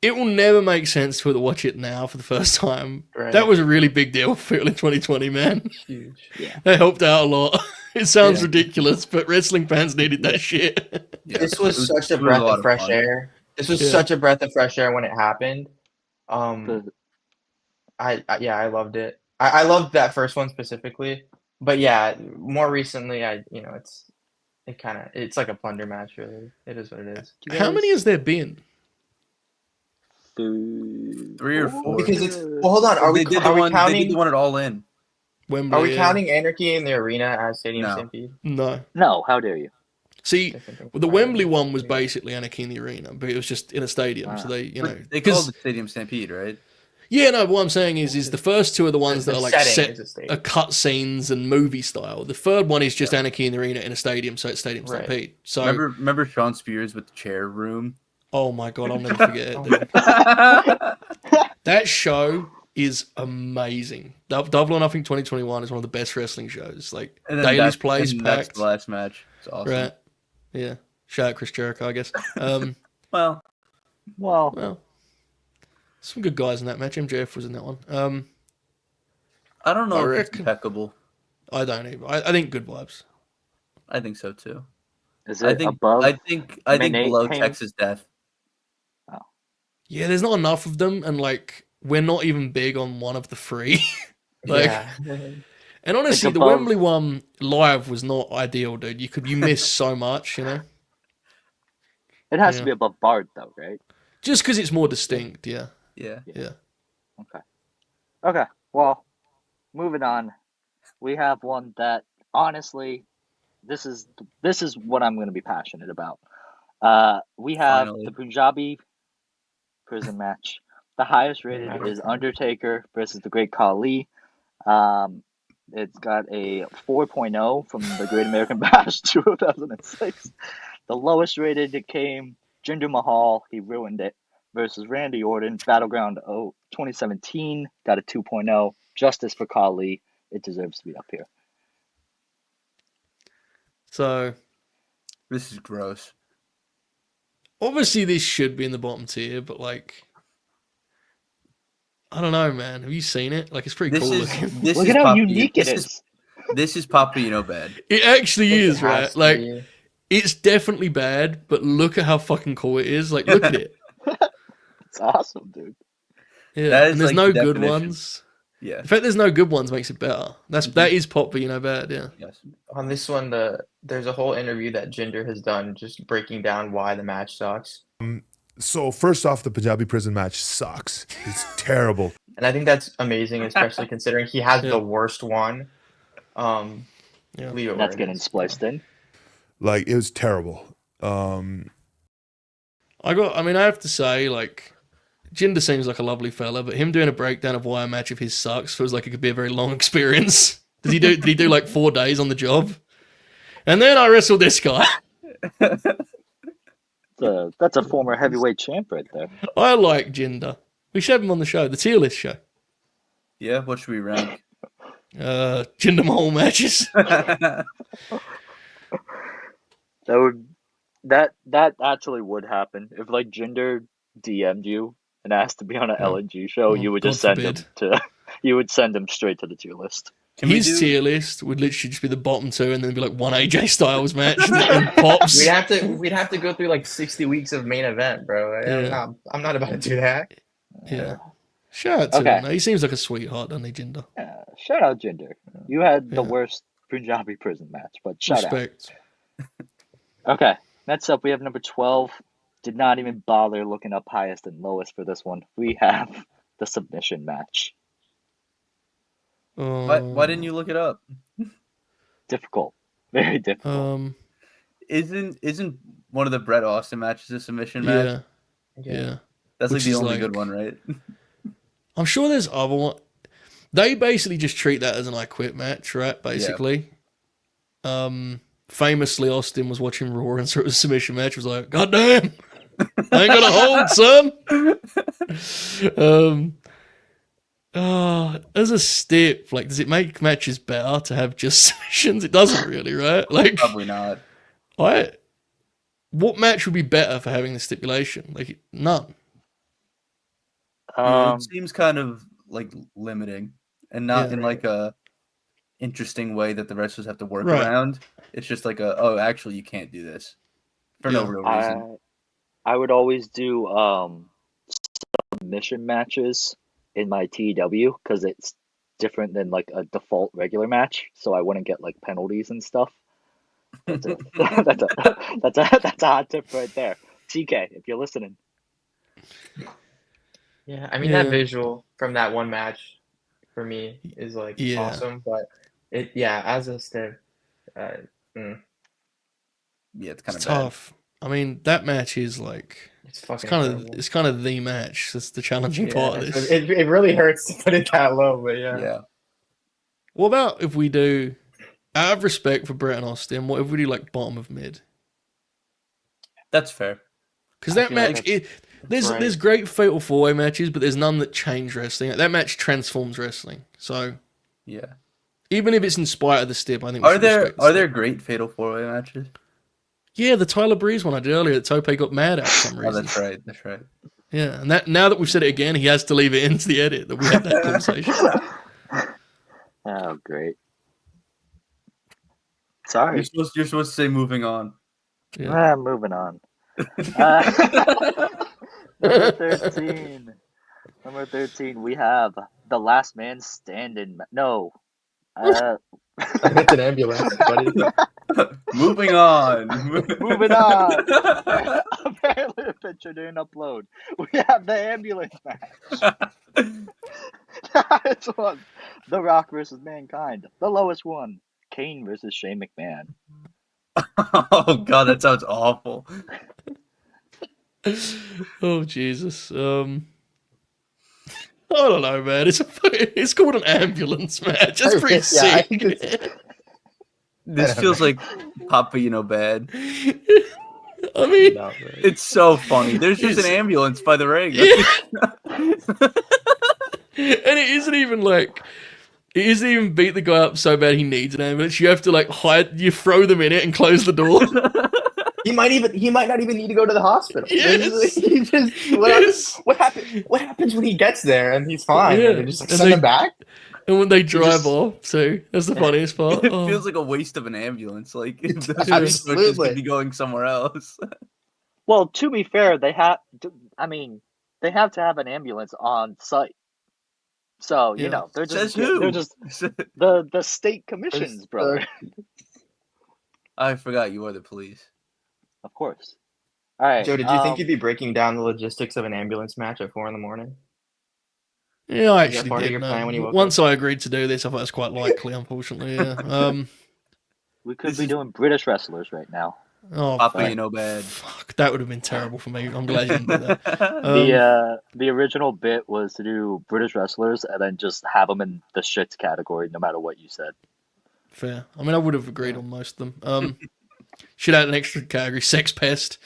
It will never make sense to watch it now for the first time. Right. That was a really big deal for people in 2020, man. Huge. Yeah. They helped out a lot. It sounds ridiculous, but wrestling fans needed that shit. Yeah, This was such a breath of fresh air. This was such a breath of fresh air when it happened. I loved it. I loved that first one specifically, but yeah, more recently, it's like a plunder match. Really, it is what it is. How many has there been? 3 or 4. Because hold on. Are we counting? They did the one at All In. Wembley, Are we counting Anarchy in the Arena as Stadium Stampede? No. No, how dare you? See, the Wembley one was basically Anarchy in the Arena, but it was just in a stadium. So they call it the Stadium Stampede, right? Yeah, no. What I'm saying is the first two are the ones that are like set a cut scenes and movie style. The third one is just Anarchy in the Arena in a stadium, so it's Stadium Stampede. So remember Sean Spears with the chair room? Oh my god, I'll never forget it. Dude. That show is amazing. Double or Nothing 2021 is one of the best wrestling shows. Like Daily's Place packed. That's the last match. It's awesome. Right. Yeah. Shout out Chris Jericho, I guess. Well. Some good guys in that match. MJF was in that one. I don't know if it's impeccable. I don't either. I think good vibes. I think so too. Is it above? I think below Texas Death. Oh. Yeah, there's not enough of them, and like we're not even big on one of the three. And honestly, the Wembley one live was not ideal, dude. You miss so much, you know. It has to be above Bard, though, right? Just because it's more distinct, yeah. Okay. Well, moving on. We have one that honestly, this is what I'm going to be passionate about. We have the Punjabi prison match. The highest rated is Undertaker versus the Great Khali. It's got a 4.0 from the Great American Bash 2006. The lowest rated came Jinder Mahal. He ruined it. Versus Randy Orton, Battleground 2017, got a 2.0. Justice for Khali. It deserves to be up here. So, this is gross. obviously this should be in the bottom tier, but like, I don't know, man. Have you seen it? Like, it's pretty cool looking. Look at how unique it is. This is Papa, bad. It actually It is, has right? to Like, be. it's definitely bad, but look at how fucking cool it is. Like, look at it. It's awesome, dude. Yeah, That is and there's like no the good definition. ones. Yeah. The fact there's no good ones makes it better. That is pop, but bad. Yeah. Yes. On this one, there's a whole interview that Jinder has done just breaking down why the match sucks. So first off, the Punjabi prison match sucks. It's terrible. And I think that's amazing, especially considering he has Yeah. the worst one. Yeah. Leo That's Ortiz. getting spliced in. Like, it was terrible. I have to say, like, Jinder seems like a lovely fella, but him doing a breakdown of why a match of his sucks feels like it could be a very long experience. Did he do like 4 days on the job? And then I wrestled this guy. That's a former heavyweight champ right there. I like Jinder. We should have him on the show, the tier list show. Yeah, what should we rank? Jinder Mahal matches. That actually would happen if like Jinder DM'd you and asked to be on an LNG show. You would just God send him forbid. you would send him straight to the tier list. His tier list would literally just be the bottom 2, and then be like one AJ Styles match and pops. We'd have to go through like 60 weeks of main event, bro. Yeah. I'm not about to do that. Yeah. Shout out to Okay. him. He seems like a sweetheart, doesn't he, Jinder? Yeah, shout out Jinder. You had the Yeah. worst Punjabi prison match, but shout Respect. out. Okay, next up we have number 12. Did not even bother looking up highest and lowest for this one. We have the submission match. Why didn't you look it up? Difficult. Very difficult. Isn't one of the Bret Austin matches a submission match? Yeah. That's like Which the is only like- good one, right? I'm sure there's other one. They basically just treat that as an I quit match, right? Basically. Famously, Austin was watching Raw and saw it was a submission match. Was like, God damn, I ain't gonna hold, son. As a stip, like, does it make matches better to have just submissions? It doesn't really, right? Like, Probably not. what match would be better for having the stipulation? Like, none. It seems kind of like limiting, and not in like a interesting way that the wrestlers have to work around. It's just like actually you can't do this for no real reason. I would always do submission matches in my TEW because it's different than like a default regular match, so I wouldn't get like penalties and stuff. That's a hot tip right there. TK, if you're listening. Yeah, I mean that visual from that one match for me is like awesome, but as a stip, it's kind of tough. I mean, that match is like it's fucking it's kind of the match. That's the challenging part of this. It really hurts to put it that low, but yeah. What about if we do, out of respect for Bret and Austin, what if we do like bottom of mid? That's fair. Because that match, there's great Fatal 4-Way matches, but there's none that change wrestling. That match transforms wrestling. So yeah, even if it's in spite of the stip, I think are there great Fatal 4-Way matches? Yeah, the Tyler Breeze one I did earlier that Tope got mad at for some reason. That's right. Yeah, and that now that we've said it again, he has to leave it into the edit that we had that conversation. Oh, great. Sorry. You're supposed to say moving on. Yeah. Moving on. Number 13. Number 13, we have the Last Man Standing. No. That's an ambulance, buddy. Moving on. Moving on. Apparently the picture didn't upload. We have the ambulance match. Highest one, The Rock versus Mankind. The lowest one, Kane versus Shane McMahon. Oh god, that sounds awful. Oh Jesus. I don't know, man. It's called an ambulance match. That's pretty sick. This feels like Papa, bad. I mean, it's so funny. There's just an ambulance by the ring. Yeah. And it isn't even beat the guy up so bad he needs an ambulance. You have to like hide, you throw them in it and close the door. He might not even need to go to the hospital. Yes. He just, Yes. what happens when he gets there and he's fine? Yeah. And they just like And send they- him back? And when they drive just- off, too, that's the funniest part. It Oh. feels like a waste of an ambulance. Like those Absolutely. resources could be going somewhere else. Well, to be fair, they have to have an ambulance on site. So, you Yeah. know, they're Says just who? they're just the state commissions, brother. I forgot you are the police. Of course. All right. Joe, did you think you'd be breaking down the logistics of an ambulance match at 4 a.m? Yeah, I Is that actually part of did. your plan when you woke Once I agreed to do this, I thought it was quite likely, unfortunately. Yeah. we could This be is- doing British wrestlers right now? Oh, Papa, fuck. you know bad. Fuck, that would have been terrible for me. I'm glad you didn't do that. The original bit was to do British wrestlers and then just have them in the shits category, no matter what you said. Fair. I mean, I would have agreed on most of them. Should add an extra category, sex pest.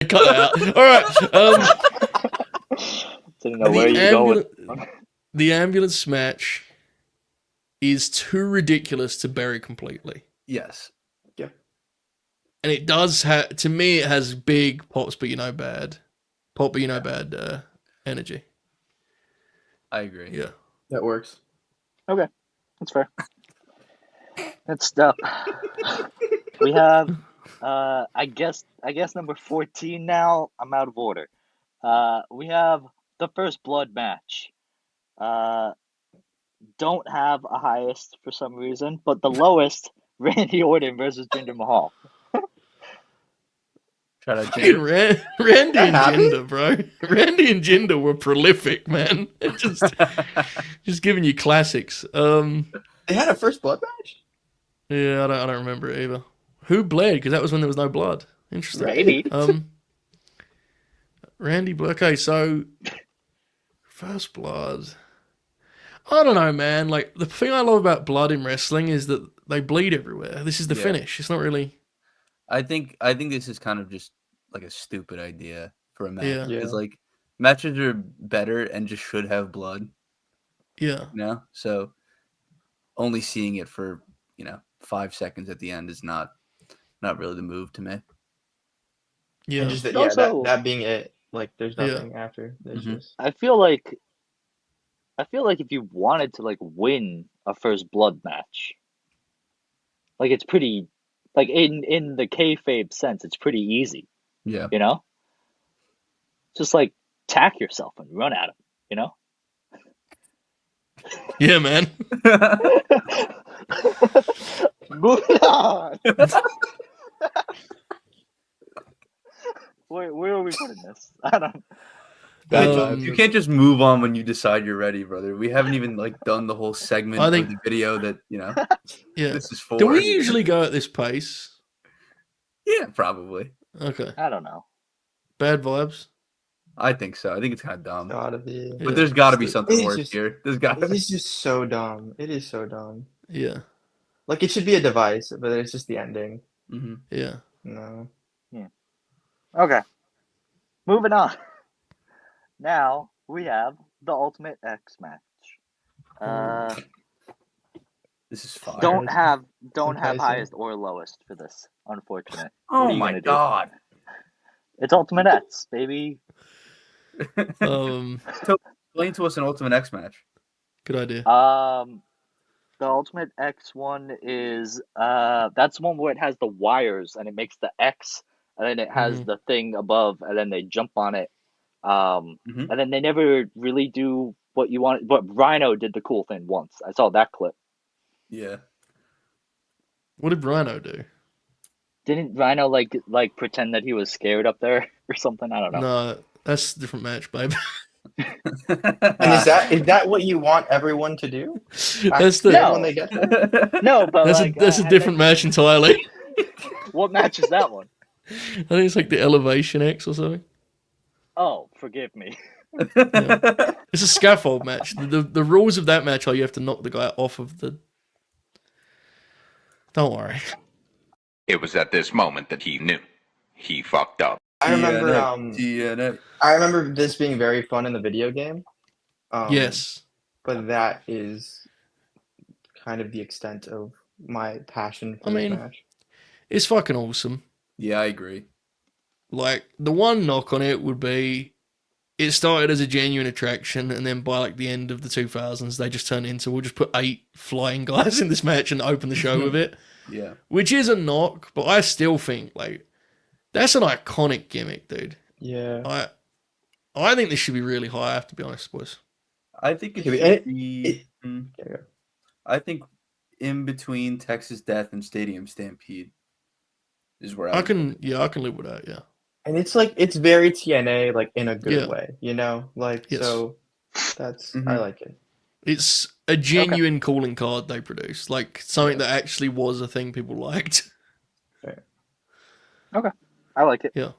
Cut that out. All right. Didn't know where you go with. The ambulance match is too ridiculous to bury completely. Yes. And it does have, to me, it has big pops, but you know bad. Pop, but you know bad energy. I agree. Yeah. That works. Okay, that's fair. Next up, we have, I guess number 14 now. I'm out of order. We have the first blood match. Don't have a highest for some reason, but the lowest, Randy Orton versus Jinder Mahal. Randy and Jinder, bro. Randy and Jinder were prolific, man. Just giving you classics. They had a first blood match? Yeah, I don't remember it either. Who bled? Because that was when there was no blood. Interesting. Maybe. Randy bled. Okay, so first blood. I don't know, man. Like, the thing I love about blood in wrestling is that they bleed everywhere. This is the finish. It's not really. I think this is kind of just like a stupid idea for a match. Yeah. Because like matches are better and just should have blood. Yeah. You know? So only seeing it for, 5 seconds at the end is not really the move to me. Yeah. And just that, Also- that being it. Like, there's nothing after. There's just. I feel like if you wanted to like win a first blood match, like it's pretty, like in the kayfabe sense, it's pretty easy. Yeah. You know, just like tack yourself and run at him. You know. Yeah, man. Moving on. Where are we putting this? I don't. You can't just move on when you decide you're ready, brother. We haven't even like done the whole segment of the video that Yeah. this is for. Do we usually go at this pace? Yeah, probably. Okay. I don't know. Bad vibes. I think so. I think it's kind of dumb. Gotta be. But there's got to be something It is worse just- here. There's got to It be. is just so dumb. It is so dumb. Yeah. Like, it should be a device, but it's just the ending. Mm-hmm. Yeah. No. Okay. Moving on. Now we have the Ultimate X match. This is fire. Don't have enticing. highest or lowest for this. Unfortunate. What Oh are you my gonna do? god. It's Ultimate X, baby. Um. Explain to us an Ultimate X match. Good idea. The Ultimate X one is that's the one where it has the wires and it makes the X, and then it has the thing above, and then they jump on it. And then they never really do what you want. But Rhino did the cool thing once. I saw that clip. Yeah. What did Rhino do? Didn't Rhino like pretend that he was scared up there or something? I don't know. No, that's a different match, babe. And is that what you want everyone to do? That's the No. When they get there? No, but that's a different match entirely. What match is that one? I think it's like the Elevation X or something. Oh, forgive me. Yeah. It's a scaffold match. The rules of that match are you have to knock the guy off of the. Don't worry. It was at this moment that he knew. He fucked up. I remember DNA. I remember this being very fun in the video game. Yes. but that is kind of the extent of my passion for this match. It's fucking awesome. Yeah, I agree. Like, the one knock on it would be it started as a genuine attraction, and then by like the end of the 2000s, they just turned into we'll just put 8 flying guys in this match and open the show with it. Yeah. Which is a knock, but I still think like that's an iconic gimmick, dude. Yeah. I think this should be really high, I have to be honest, boys. I think it should be. I think in between Texas Death and Stadium Stampede is where I can live with that, yeah. And it's like it's very TNA, like in a good way, you know, like so. That's I like it. It's a genuine calling card they produced, like something that actually was a thing people liked. Okay, I like it. Yeah.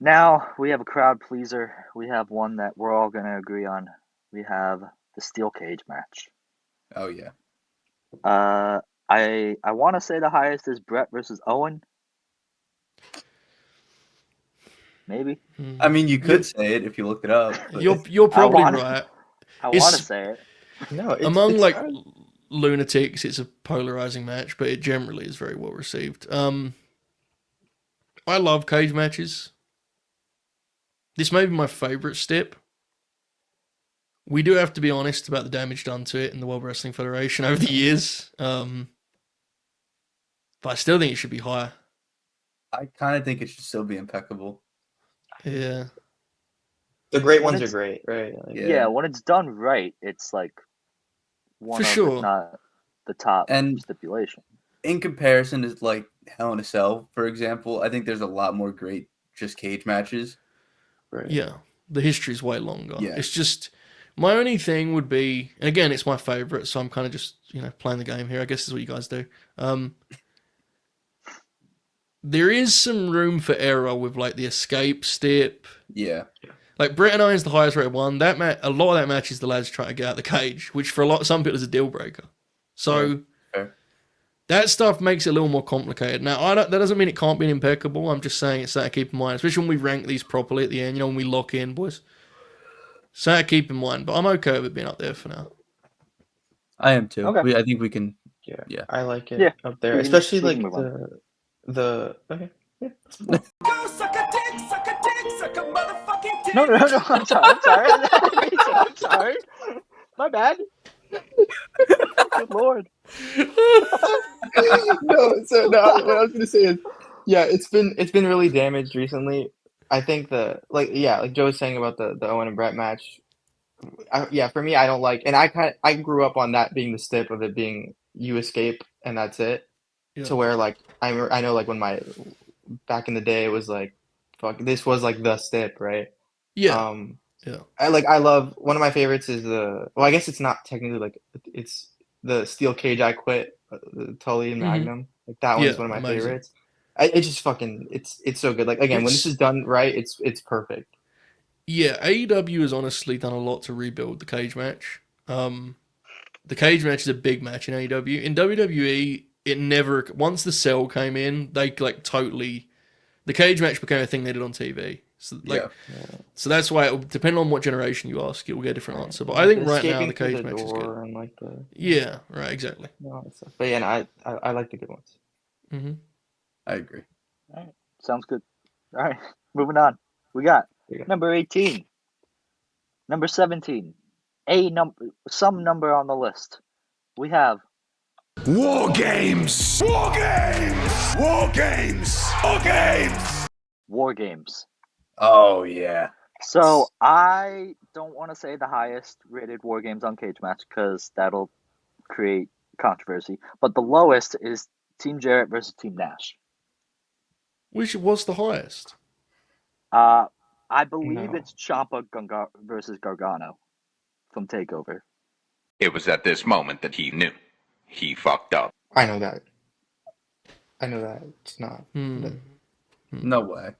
Now we have a crowd pleaser. We have one that we're all gonna agree on. We have the steel cage match. Oh yeah. I want to say the highest is Brett versus Owen. Maybe. I mean, you could say it if you looked it up. But... You're probably right. I want to say it. No, among like lunatics, it's a polarizing match, but it generally is very well received. I love cage matches. This may be my favorite step. We do have to be honest about the damage done to it in the World Wrestling Federation over the years. But I still think it should be higher. I kind of think it should still be impeccable. Yeah. The great ones are great, right? Like, yeah, when it's done right, it's like one of, if not the top stipulation. In comparison to like Hell in a Cell, for example, I think there's a lot more great just cage matches. Right. Yeah, the history's way longer. Yeah. It's just my only thing would be, and again, it's my favorite, so I'm kind of just playing the game here. I guess is what you guys do. There is some room for error with like the escape step. Yeah. Like Brett and Owen's the highest rated one. That a lot of that match is the lads trying to get out the cage, which for some people is a deal breaker. So that stuff makes it a little more complicated. Now that doesn't mean it can't be impeccable. I'm just saying it's something to keep in mind, especially when we rank these properly at the end. When we lock in, boys. Something to keep in mind. But I'm okay with it being up there for now. I am too. Okay. I think we can. Yeah. I like it up there, especially like the okay. Yeah. No, I'm sorry. I'm sorry. My bad. Good Lord. No, what I was gonna say is, it's been really damaged recently. I think like Joe was saying about the Owen and Brett match. For me, I don't like, and I grew up on that being the stip of it being you escape and that's it. Yeah. To where like I know like when back in the day it was like this was like the stip, right? Yeah. I love one of my favorites is I guess it's not technically like it's the Steel Cage I Quit, Tully and Magnum. Like that one's one of my favorites. It's just fucking it's so good. Like again, when this is done right, it's perfect. Yeah, AEW has honestly done a lot to rebuild the cage match. The cage match is a big match in AEW. In WWE, it never once the Cell came in, they like totally the cage match became a thing they did on TV. So so that's why depending on what generation you ask, you'll get a different answer. But I think right now the cage match is good. And like right, exactly. But yeah, I like the good ones. Mm-hmm. I agree. All right, sounds good. All right, moving on. We got number 18, number 17, some number on the list. We have WARGAMES. WARGAMES. Oh yeah. So I don't want to say the highest rated WARGAMES on cage match because that'll create controversy. But the lowest is Team Jarrett versus Team Nash. Which was the highest? I believe it's Ciampa versus Gargano from TakeOver. It was at this moment that he knew. He fucked up. I know that. It's not. No way.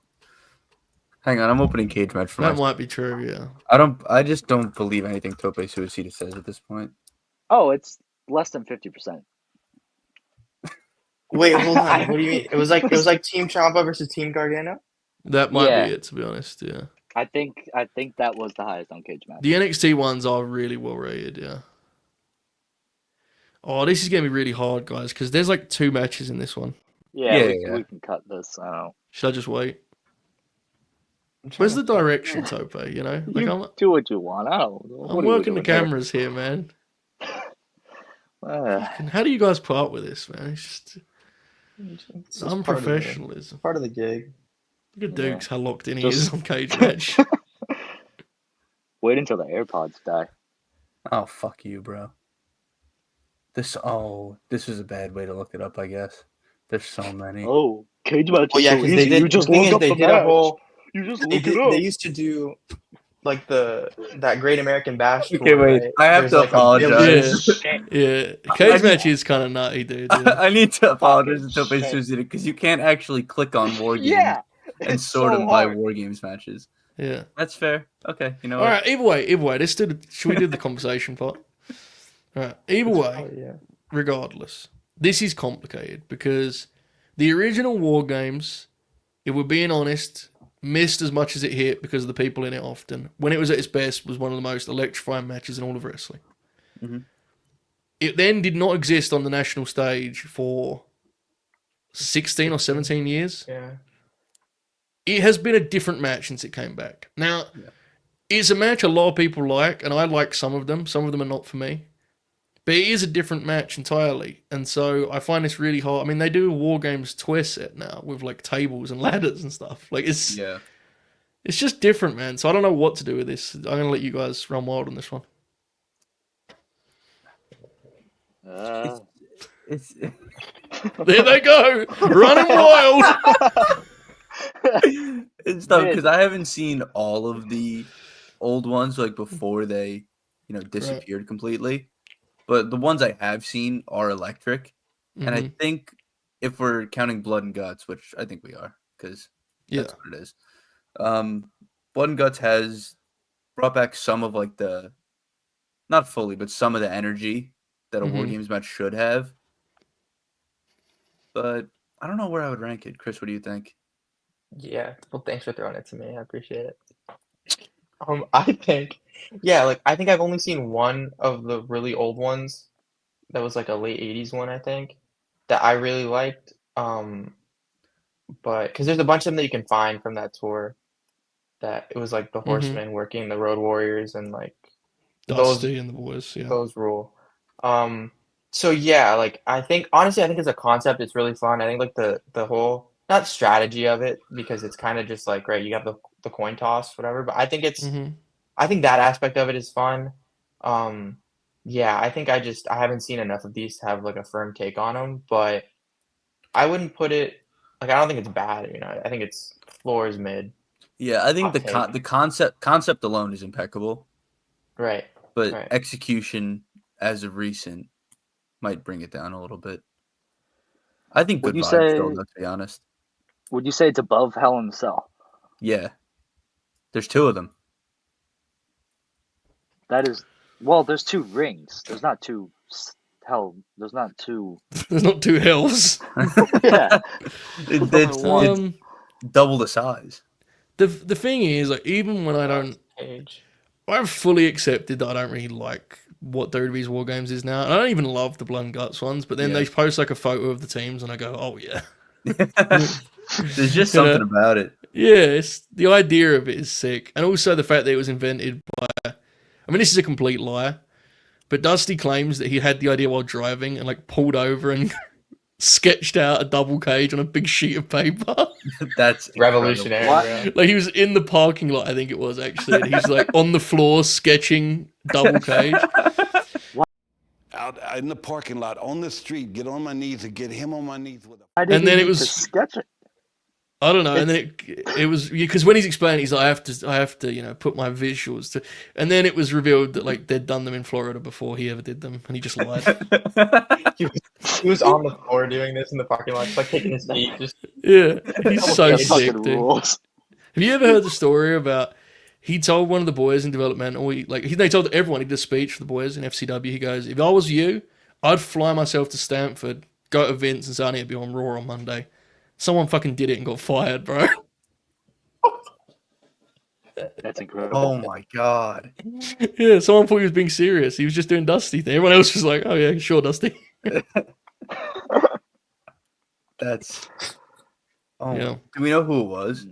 Hang on, I'm opening cage match for that might be true, yeah. I just don't believe anything Tope Suicida says at this point. Oh, it's less than 50%. Wait, hold on. What do you mean? It was like Team Ciampa versus Team Gargano? That might be it, to be honest, yeah. I think that was the highest on cage match. The NXT ones are really well rated, yeah. Oh, this is going to be really hard, guys, because there's like 2 matches in this one. Yeah, we can cut this. I don't know. Should I just wait? Where's the direction, Tope? You know, like you do what you want. I don't. I'm working the cameras here, man. How do you guys put up with this, man? It's just unprofessionalism. Part of the gig. Look at Dukes, how locked in he is on cage match. Wait until the AirPods die. Oh, fuck you, bro. This is a bad way to look it up, I guess. There's so many. Oh, cage match. Oh yeah, because they did. You just look up the match. You just look it up. They used to do like that Great American Bash. Okay, wait. Right? I have to apologize. Yeah. Cage match is kind of nutty, dude. Yeah. I need to apologize to Tope Suzuki because you can't actually click on WarGames and sort them by WarGames matches. Yeah. That's fair. Okay, you know what? All right, either way. Should we do the conversation part? All right, either way, regardless, this is complicated because the original WarGames, if we're being honest, missed as much as it hit because of the people in it often. When it was at its best, was one of the most electrifying matches in all of wrestling. Mm-hmm. It then did not exist on the national stage for 16 or 17 years. Yeah. It has been a different match since it came back. Now, it's a match a lot of people like, and I like some of them. Some of them are not for me. But it is a different match entirely. And so I find this really hard. I mean, they do a WarGames toy set now with like tables and ladders and stuff. Like it's just different, man. So I don't know what to do with this. I'm going to let you guys run wild on this one. There they go, running wild. It's tough because I haven't seen all of the old ones like before they, disappeared completely. But the ones I have seen are electric, and I think if we're counting Blood and Guts, which I think we are, because that's what it is. Blood and Guts has brought back some of like not fully, but some of the energy that a WarGames match should have. But I don't know where I would rank it. Chris, what do you think? Yeah, well, thanks for throwing it to me. I appreciate it. I think I've only seen one of the really old ones. That was like a late 80s one, I think, that I really liked. But because there's a bunch of them that you can find from that tour, that it was like the Horsemen working the Road Warriors and like Dusty and the boys. Yeah, those rule. So yeah, like I think honestly, I think as a concept, it's really fun. I think like the whole not strategy of it, because it's kind of just like, right, you have the coin toss, whatever. But I think I think that aspect of it is fun. Yeah, I think I haven't seen enough of these to have like a firm take on them, but I wouldn't put it like, I don't think it's bad. I think it's floor is mid. Yeah, I think the concept alone is impeccable. Right. But execution as of recent might bring it down a little bit. I think good vibes still, to be honest. Would you say it's above Hell in a Cell? Yeah. There's 2 of them. That is, well, there's 2 rings. There's not 2 hell. There's not 2. There's not 2 hells. Yeah. It's double the size. The thing is, like, even when I've fully accepted that I don't really like what WWE's WarGames is now. And I don't even love the Blood and Guts ones, but then they post like a photo of the teams and I go, oh yeah. There's just something about it. Yeah, the idea of it is sick. And also the fact that it was invented by, I mean, this is a complete lie, but Dusty claims that he had the idea while driving and like pulled over and sketched out a double cage on a big sheet of paper. That's revolutionary. Like he was in the parking lot, I think it was actually. And he's like on the floor sketching double cage. Out in the parking lot, on the street, get on my knees and get him on my knees with a. And then it was sketch it. I don't know, and then it was because when he's explaining, he's like, I have to, put my visuals to, and then it was revealed that like they'd done them in Florida before he ever did them, and he just lied. he was on the floor doing this in the parking lot, just like taking his feet. He's so sick, dude. Have you ever heard the story about? He told one of the boys in developmental, they told everyone, he did a speech for the boys in FCW. He goes, if I was you, I'd fly myself to Stamford, go to Vince and say I need to be on Raw on Monday. Someone fucking did it and got fired, bro. That's incredible. Oh my god. Yeah, someone thought he was being serious. He was just doing Dusty thing. Everyone else was like, "Oh yeah, sure, Dusty." That's. Oh, Yeah. do we know who it was?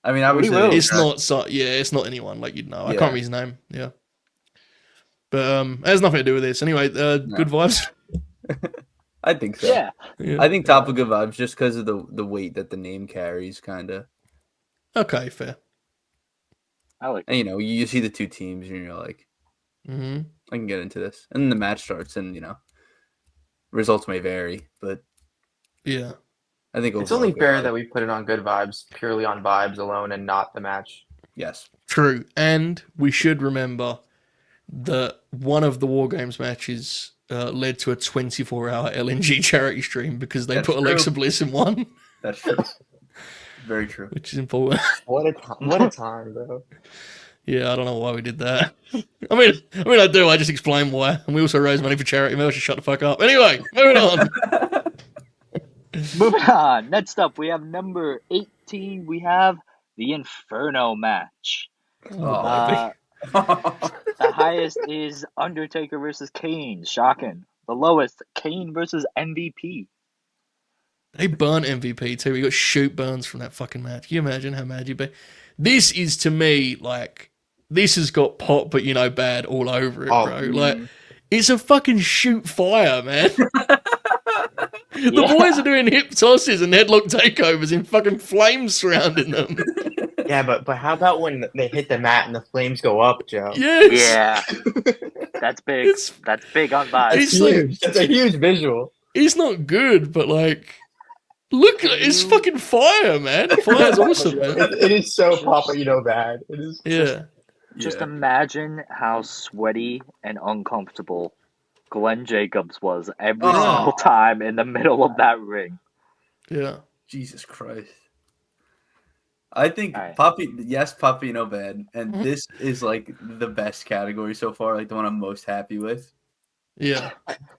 I mean, Cody obviously, Rhodes. It's not. It's not anyone like you'd know. I Yeah. can't read his name. Yeah. But it has nothing to do with this. Anyway, good vibes. I think so. Yeah. Yeah. I think top of good vibes just because of the weight that the name carries, kind of. Okay, fair. I like And you see the two teams, and you're like, Mm-hmm. I can get into this. And then the match starts, and results may vary, but Yeah. I think It's overall, only good fair vibe. that we put it on good vibes, purely on vibes alone, and not the match. Yes. True. And we should remember that one of the War Games matches led to a 24-hour LNG charity stream because they That's put Alexa true. Bliss in one, That's true. Very true. which is important. What a time, bro. Yeah, I don't know why we did that. I mean, I do. I just explain why, and we also raise money for charity. Maybe I should shut the fuck up. Anyway, moving on. Moving on. Next up, we have number 18. We have the Inferno match. Oh, The highest is Undertaker versus Kane. Shocking. The lowest, Kane versus MVP. They burnt MVP too. We got shoot burns from that fucking match. Can you imagine how mad you'd be? This is, to me, like, this has got pop, but bad all over it, bro. Like, it's a fucking shoot fire, man. The boys are doing hip tosses and headlock takeovers in fucking flames surrounding them. Yeah, but how about when they hit the mat and the flames go up, Joe? Yes. Yeah. That's big. That's big on vibes. It's huge. That's a huge visual. It's not good, but like, look, it's fucking fire, man. Fire's awesome, man. It is so pop, bad. It is. Yeah. Just imagine how sweaty and uncomfortable Glenn Jacobs was every single time in the middle of that ring. Yeah. Jesus Christ. I think Right. Poppy, bad. And this is like the best category so far, like the one I'm most happy with. Yeah.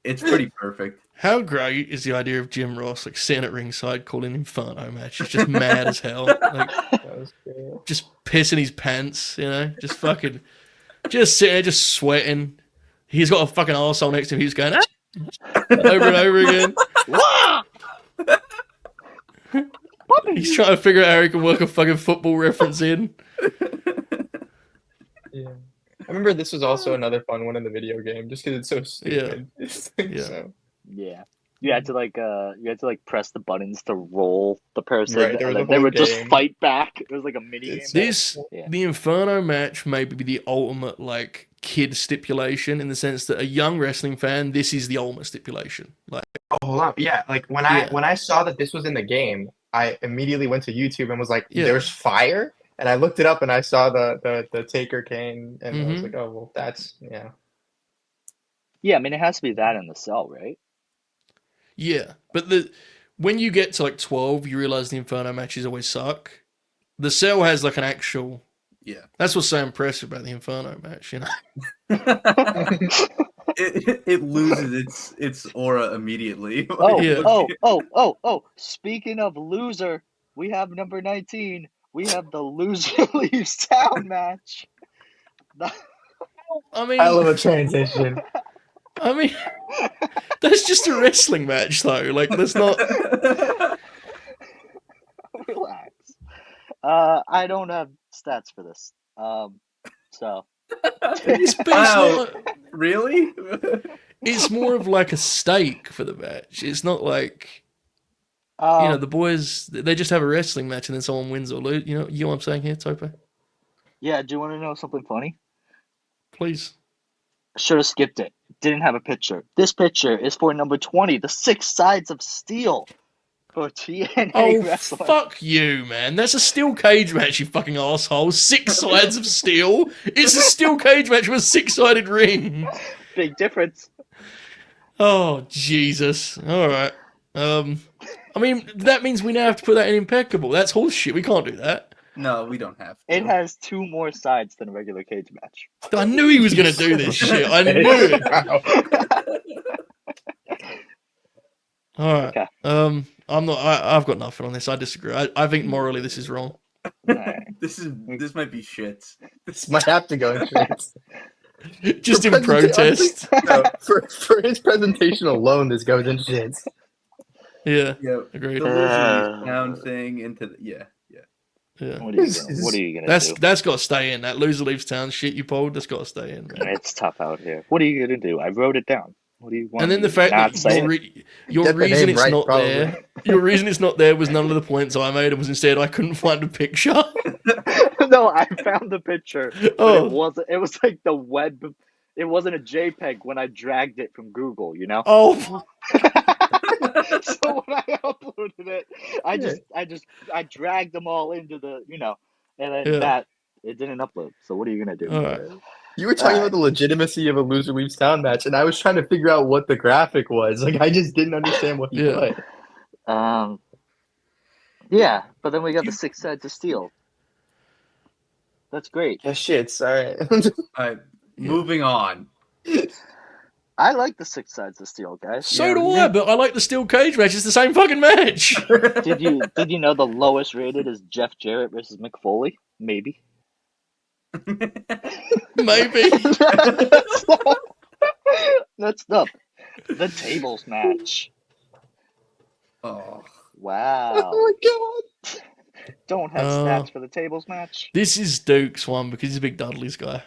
It's pretty perfect. How great is the idea of Jim Ross like sitting at ringside calling Inferno match? He's just mad as hell. Like, just pissing his pants, just fucking, just sitting there, just sweating. He's got a fucking arsehole next to him. He's going over and over again. He's trying to figure out how he can work a fucking football reference in. Yeah. I remember this was also another fun one in the video game, just because it's so stupid. Yeah. You had to press the buttons to roll the person, Right, and then they would just fight back. It was like a mini game. The Inferno match may be the ultimate like kid stipulation in the sense that a young wrestling fan, this is the ultimate stipulation. Like, hold on, yeah. Like when I saw that this was in the game, I immediately went to YouTube and was like, "There's fire." And I looked it up and I saw the Taker Kane, and I was like, "Oh well, that's yeah." Yeah, I mean it has to be that in the cell, right? Yeah, but when you get to like 12, you realize the Inferno matches always suck. The cell has like an actual. Yeah, that's what's so impressive about the Inferno match, It loses its aura immediately. Oh! Speaking of loser, we have number 19. We have the loser leaves town match. I mean, I love a transition. I mean, that's just a wrestling match, though. Like, that's not. Relax. I don't have stats for this. So. Really? It's more of like a stake for the match. It's not like. The boys, they just have a wrestling match and then someone wins or lose. You know what I'm saying here, Topo? Yeah, do you want to know something funny? Please. Should have skipped it. Didn't have a picture. This picture is for number 20, the 6 sides of steel for TNA Wrestling. Fuck you, man. That's a steel cage match, you fucking asshole. 6 sides of steel. It's a steel cage match with a 6-sided ring. Big difference. Oh, Jesus. All right. I mean, that means we now have to put that in Impeccable. That's horseshit. We can't do that. No, we don't have to. It has 2 more sides than a regular cage match. I knew he was going to do this shit. I knew it. All right. Okay. I've got nothing on this. I disagree. I think morally this is wrong. Right. This might be shit. This might have to go in shits. Just in protest. No, for his presentation alone, this goes in shits. Yeah. Yeah. Agreed. The loser sound thing into the, yeah. What are you gonna do? That's got to stay in. That loser leaves town shit you pulled. That's got to stay in. Man. It's tough out here. What are you gonna do? I wrote it down. What do you want? And then the fact that your reason it's not there, your reason it's not there was none of the points I made. It was instead I couldn't find a picture. No, I found the picture. But it wasn't. It was like the web. It wasn't a JPEG when I dragged it from Google. You know. Oh. So when I uploaded it, I dragged them all into the, and then that it didn't upload. So what are you gonna do? Right. You were talking about the legitimacy of a loser leaves town match, and I was trying to figure out what the graphic was. Like I just didn't understand what he put. Yeah, but then we got the 6 sides of steel. That's great. Yeah, shit. Sorry. All right, moving on. I like the 6 sides of steel, guys. So do I, but I like the steel cage match. It's the same fucking match. Did you know the lowest rated is Jeff Jarrett versus Mick Foley? Maybe. Maybe. Next up, the tables match. Oh. Wow. Oh my god. Don't have stats for the tables match. This is Duke's one because he's a big Dudley's guy.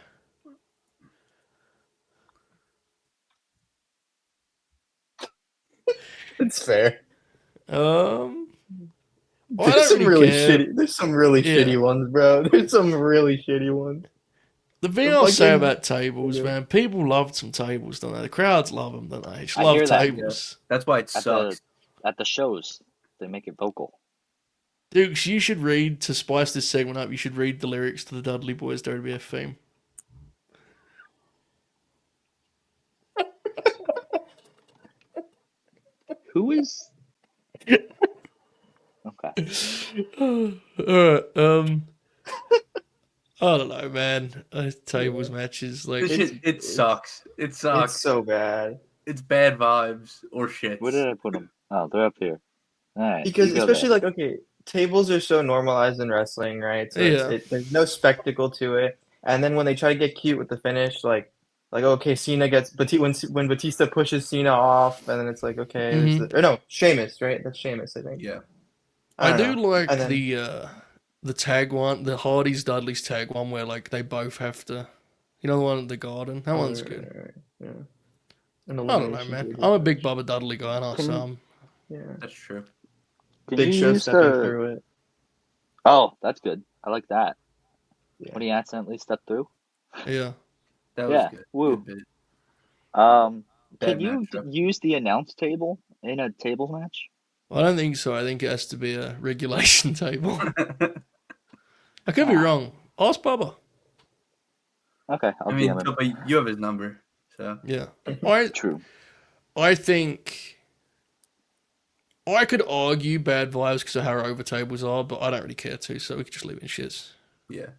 It's fair. There's some really shitty. There's some really shitty ones, bro. There's some really shitty ones. The thing I'll say about tables, man, people love some tables, don't they? The crowds love them, don't they? Just love tables. That's why it sucks. At the shows, they make it vocal. Dukes, you should read, to spice this segment up, you should read the lyrics to the Dudley Boys WWF theme. Who is... Okay. I don't know, man. Tables matches, like it sucks. It sucks. It's so bad. It's bad vibes or shit. Where did I put them? Oh, they're up here. All right. Because especially tables are so normalized in wrestling, right? So there's no spectacle to it. And then when they try to get cute with the finish, okay, Cena gets when Batista pushes Cena off, and then it's like, okay, Sheamus, right? That's Sheamus, I think. Yeah. I do like the tag one, the Hardys Dudley's tag one, where like they both have to, the one at the Garden. That one's good. Yeah. I don't know, man. I'm a big Bubba Dudley guy, and yeah, that's true. Big Show stepping through it. Oh, that's good. I like that. Yeah. When he accidentally stepped through. Yeah. That was good. Woo. Good can you use the announce table in a tables match? I don't think so. I think it has to be a regulation table. I could be wrong. Ask Bubba. Okay, but you have his number, so yeah. True. I think I could argue bad vibes because of how over tables are, but I don't really care to, so we could just leave it in shits. Yeah,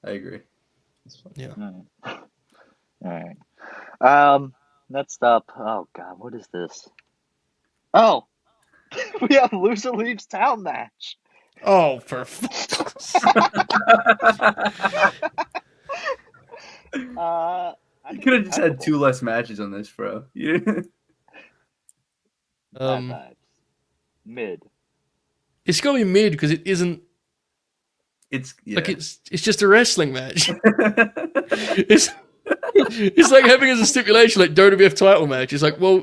I agree. Yeah. All right. Next up. Oh God, what is this? Oh, we have loser leaves town match. Oh, for you could have just had 2 less matches on this, bro. Mid. It's got to be mid because it isn't. It's just a wrestling match. it's like having as a stipulation like WWF title match. It's like, well,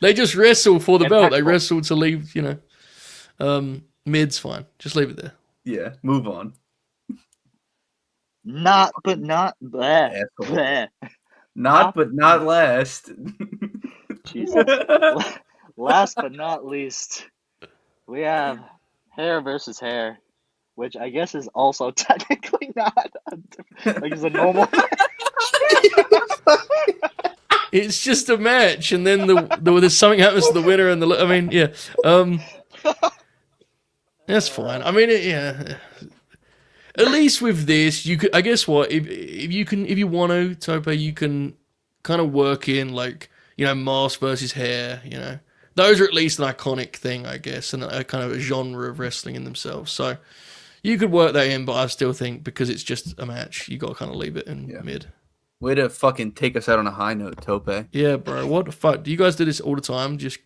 they just wrestle for the belt. They wrestle to leave. Mid's fine. Just leave it there. Yeah, move on. Not but not bleh. Not but not last. Jesus. Last but not least, we have hair versus hair, which I guess is also technically not it's a normal. It's just a match, and then there's something happens to the winner, and that's fine. I mean, at least with this, you could. I guess what if you want to, Tope, you can kind of work in mask versus hair. Those are at least an iconic thing, I guess, and a kind of a genre of wrestling in themselves. So You could work that in, but I still think because it's just a match, you got to kind of leave it in mid. Way to fucking take us out on a high note, Tope. Yeah, bro. What the fuck? Do you guys do this all the time? Just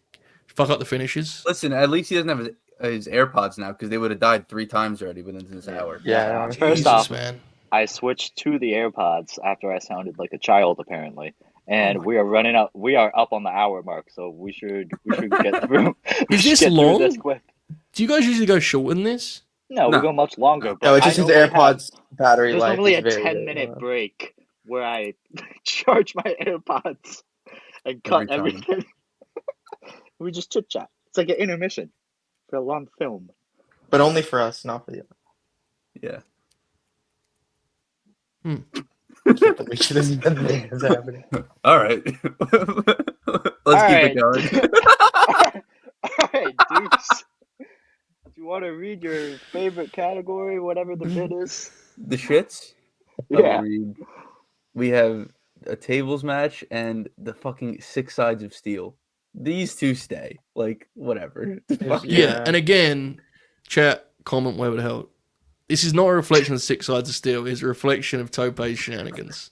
fuck up the finishes? Listen, at least he doesn't have his AirPods now because they would have died 3 times already within this hour. Yeah. First off, man. I switched to the AirPods after I sounded like a child, apparently. And we are running up. We are up on the hour mark, so we should get through. Is this long? This quick. Do you guys usually go shorter than this? No, we go much longer. But no, it's just his AirPods battery there's life. There's normally a 10-minute break where I charge my AirPods and cut everything. We just chit chat. It's like an intermission for a long film. But only for us, not for you. Yeah. This is happening. All right. Let's keep it going. All right, Dukes. Do you want to read your favorite category, whatever the bid is? The shits? Yeah. We have a tables match and the fucking 6 sides of steel. These 2 stay. Like, whatever. Yeah, and again, chat, comment, whatever the hell. This is not a reflection of 6 sides of steel. It's a reflection of Tope's shenanigans.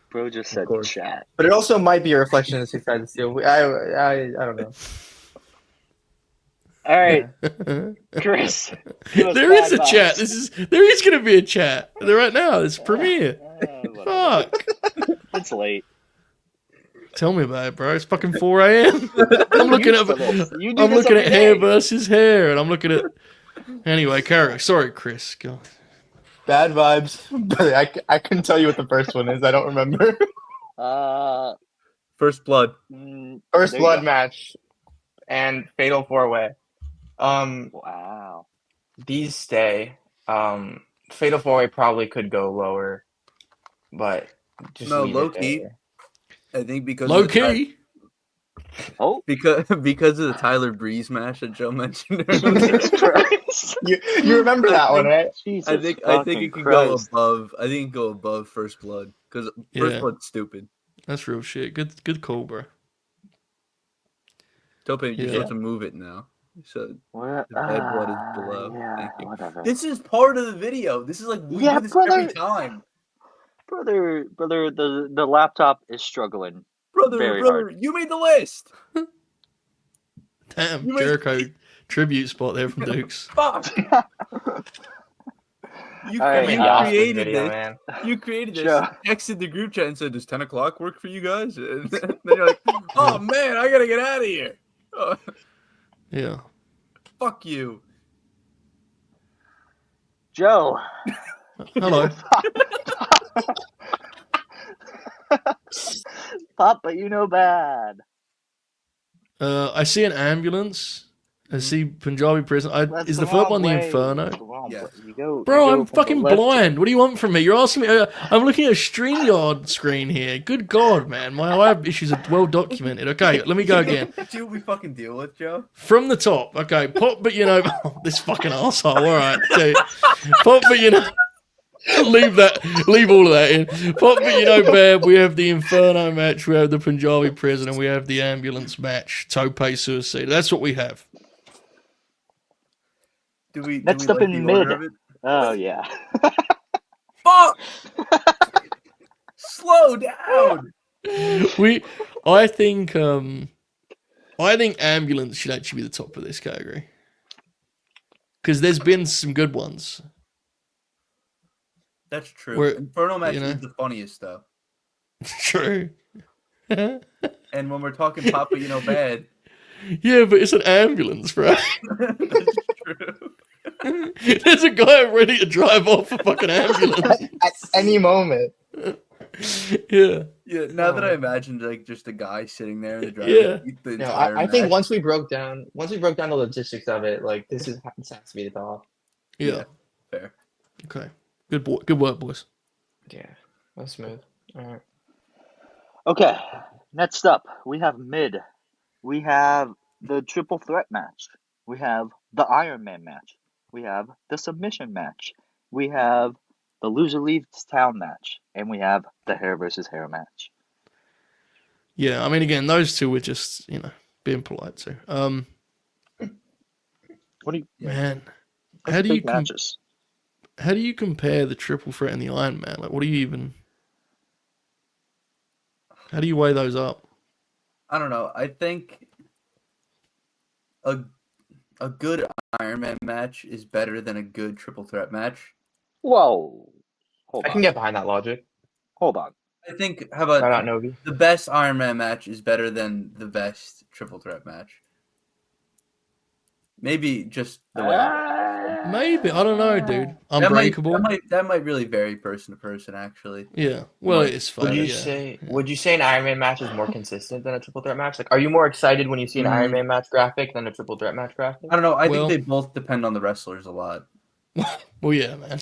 Bro just said chat. But it also might be a reflection of 6 sides of steel. I don't know. All right, Chris. There is a chat. There is going to be a chat right now. It's premiere. Fuck. It's late. Tell me about it, bro. It's fucking 4 a.m. I'm looking at hair versus hair, and I'm looking at. Anyway, sorry, Chris. God. Bad vibes. But I couldn't tell you what the first one is. I don't remember. First blood. First blood match and fatal 4-way. Wow. These stay. Fatal 4-way probably could go lower, but just low key. I think because low key. Because of the Tyler Breeze match that Joe mentioned earlier. you remember that one, right? I think it could go above. I think it can go above First Blood because First Blood's stupid. That's real shit. Good call, bro. Tope, you're supposed to move it now. So the bad blood is below. Thank you. Whatever. This is part of the video. This is like we do this every time. Brother, the laptop is struggling. Brother, hard. You made the list. Damn, Jericho tribute spot there from Dukes. Fuck. You created this. Man. You created this. Sure. Texted the group chat and said, "Does 10 o'clock work for you guys?" And then you're like, "Oh man, I gotta get out of here." Yeah. Fuck you, Joe. Hello. Papa, you know bad. I see an ambulance. I see Punjabi prison. Is the first one the Inferno? Yes. Bro, I'm fucking blind. What do you want from me? You're asking me. I'm looking at a StreamYard screen here. Good God, man. My lab issues are well documented. Okay, let me go again. See what we fucking deal with, Joe? From the top. Okay, pop, but you know, this fucking asshole. All right. So, pop, but you know. Leave all of that in. But you know, Bear, we have the Inferno match, we have the Punjabi prison, and we have the ambulance match, Tope Suicide. That's what we have. Next up in mid. Oh yeah. Fuck! Slow down. I think ambulance should actually be the top of this category. Because there's been some good ones. That's true. Inferno match is the funniest, though. True. And when we're talking Papa, you know, bad. Yeah, but it's an ambulance, bro. That's true. There's a guy ready to drive off a fucking ambulance. At any moment. Yeah. Yeah, now that I imagine like just a guy sitting there in the driver. Yeah. I think once we broke down the logistics of it, like this has to be the top. Yeah. Fair. Okay. Good work, boys. Yeah, that's smooth. All right. Okay, next up, we have mid. We have the triple threat match. We have the Iron Man match. We have the submission match. We have the loser leaves town match. And we have the hair versus hair match. Yeah, I mean, again, those two were just, being polite too. What do you... Man, how do you... matches? how do you compare the triple threat and the Iron Man? Like, what do you even? How do you weigh those up? I don't know. I think a good Iron Man match is better than a good triple threat match. Whoa. Hold I on. can get behind that logic. Hold on. I think how about Shout out Novi. the best Iron Man match is better than the best triple threat match. Maybe just the way. Maybe, I don't know, dude. Unbreakable. That might really vary person to person, actually. Yeah. Well, it's fun. Would you say an Iron Man match is more consistent than a triple threat match? Like, are you more excited when you see an Iron Man match graphic than a triple threat match graphic? I don't know. I think they both depend on the wrestlers a lot. Well, yeah, man.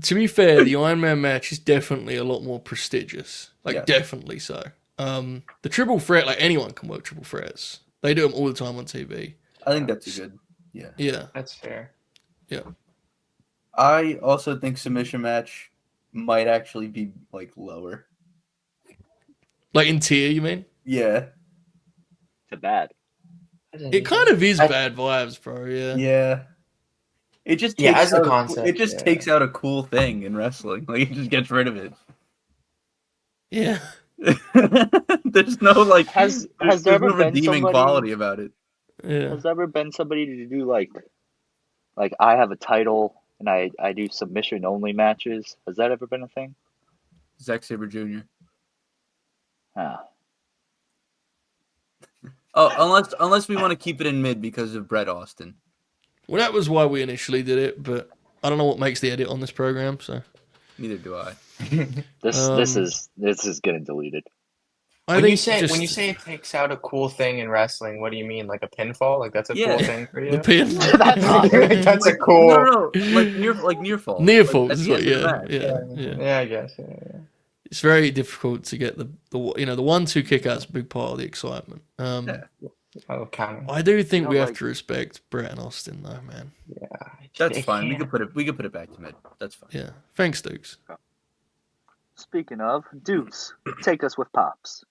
To be fair, the Iron Man match is definitely a lot more prestigious. Like, definitely so. The triple threat, like, anyone can work triple threats. They do them all the time on TV. I think that's a good. Yeah. Yeah. That's fair. Yeah. I also think submission match might actually be like lower. Like in tier, you mean? Yeah. To bad. It kind of is bad vibes, bro. Yeah. Yeah. It just takes as a out concept. It just takes out a cool thing in wrestling. Like it just gets rid of it. Yeah. There's no like has there ever no been redeeming somebody, quality about it. Yeah. Has there ever been somebody to do like I have a title and I do submission only matches? Has that ever been a thing? Zack Sabre Jr. Ah. Oh, unless we want to keep it in mid because of Bret Austin. Well, that was why we initially did it, but I don't know what makes the edit on this program, so. Neither do I. This is getting deleted. When you say it takes out a cool thing in wrestling, what do you mean? Like a pinfall? Like that's a cool thing for you? The pin. That's a cool. No, like near fall. Near fall. Like, Yeah, I guess. Yeah. It's very difficult to get the 1-2 kick out's a big part of the excitement. I do think we have to respect Bret and Austin though, man. Yeah. That's fine. We could put it back to mid. That's fine. Yeah. Thanks, Dukes. Speaking of, Dukes, take us with Pops.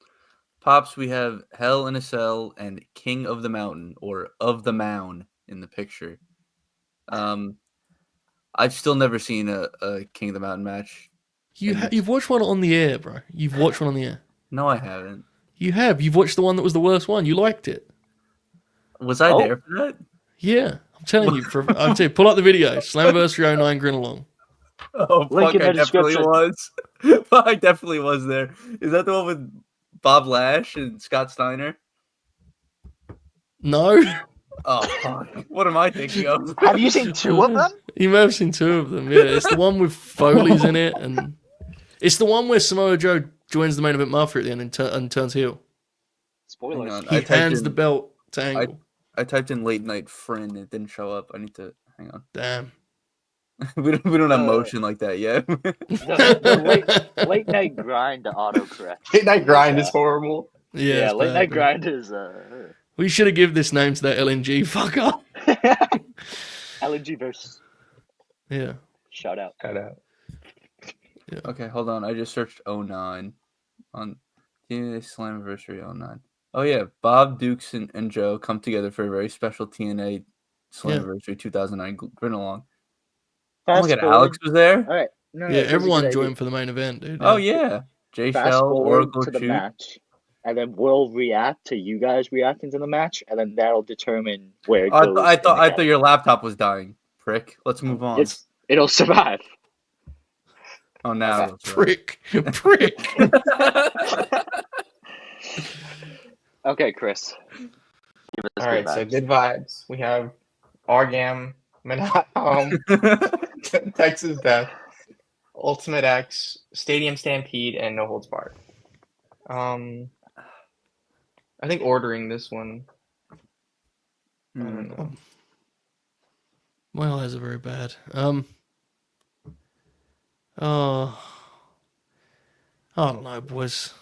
Pops, we have Hell in a Cell and King of the Mountain, or of the Mound in the picture. I've still never seen a King of the Mountain match. You've watched one on the air, bro. You've watched one on the air. No, I haven't. You have. You've watched the one that was the worst one. You liked it. Was I there for that? Yeah. I'm telling you. Pull up the video. Slammiversary 09 Grin Along. Oh, fuck, I definitely was. I definitely was there. Is that the one with Bob Lash and Scott Steiner? No. Oh, fuck. What am I thinking of? Have you seen two of them? You may have seen two of them, yeah. It's the one with Foley's in it, and it's the one where Samoa Joe joins the main event Mafia at the end and turns heel. Spoilers. He hands the belt to Angle. I typed in late night friend, it didn't show up. I need to hang on. Damn. we don't have motion like that yet. the late night grind to autocorrect. Late night grind is horrible. Yeah, late night grind is We should have given this name to that LNG fucker. LNG versus. Yeah. Shout out. Yeah. Okay, hold on. I just searched 09 on TNA Slammiversary 09. Oh yeah, Bob, Dukes, and Joe come together for a very special TNA Slammiversary 2009 Grin Along. Oh my god, Alex was there? All right. No, everyone joined for the main event, dude. Oh yeah. Jay Shell, Oracle, to the match, and then we'll react to you guys reacting to the match, and then that'll determine where it goes. I thought your laptop was dying, prick. Let's move on. It'll survive. Oh, now prick. Okay, Chris. Give us all right, so good vibes. We have Argam, Texas Death, Ultimate X, Stadium Stampede, and No Holds Barred. I think ordering this one. I don't know. My eyes are very bad. I don't know, boys.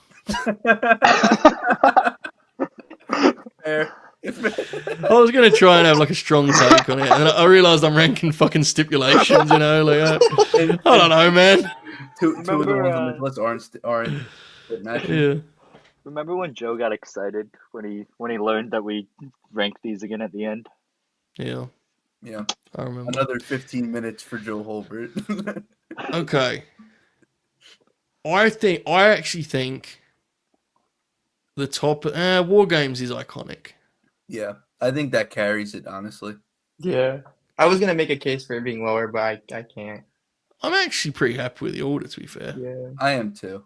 Fair. I was gonna try and have like a strong take on it, and I realized I'm ranking fucking stipulations. You know, like I don't know, man. Two of the ones on this list aren't matches. Yeah. Remember when Joe got excited when he learned that we ranked these again at the end? Yeah, Yeah. I remember. Another 15 minutes for JoeHulbert. Okay. I actually think the top WarGames is iconic. Yeah, I think that carries it, honestly. Yeah. I was gonna make a case for it being lower, but I can't. I'm actually pretty happy with the order, to be fair. Yeah. I am too.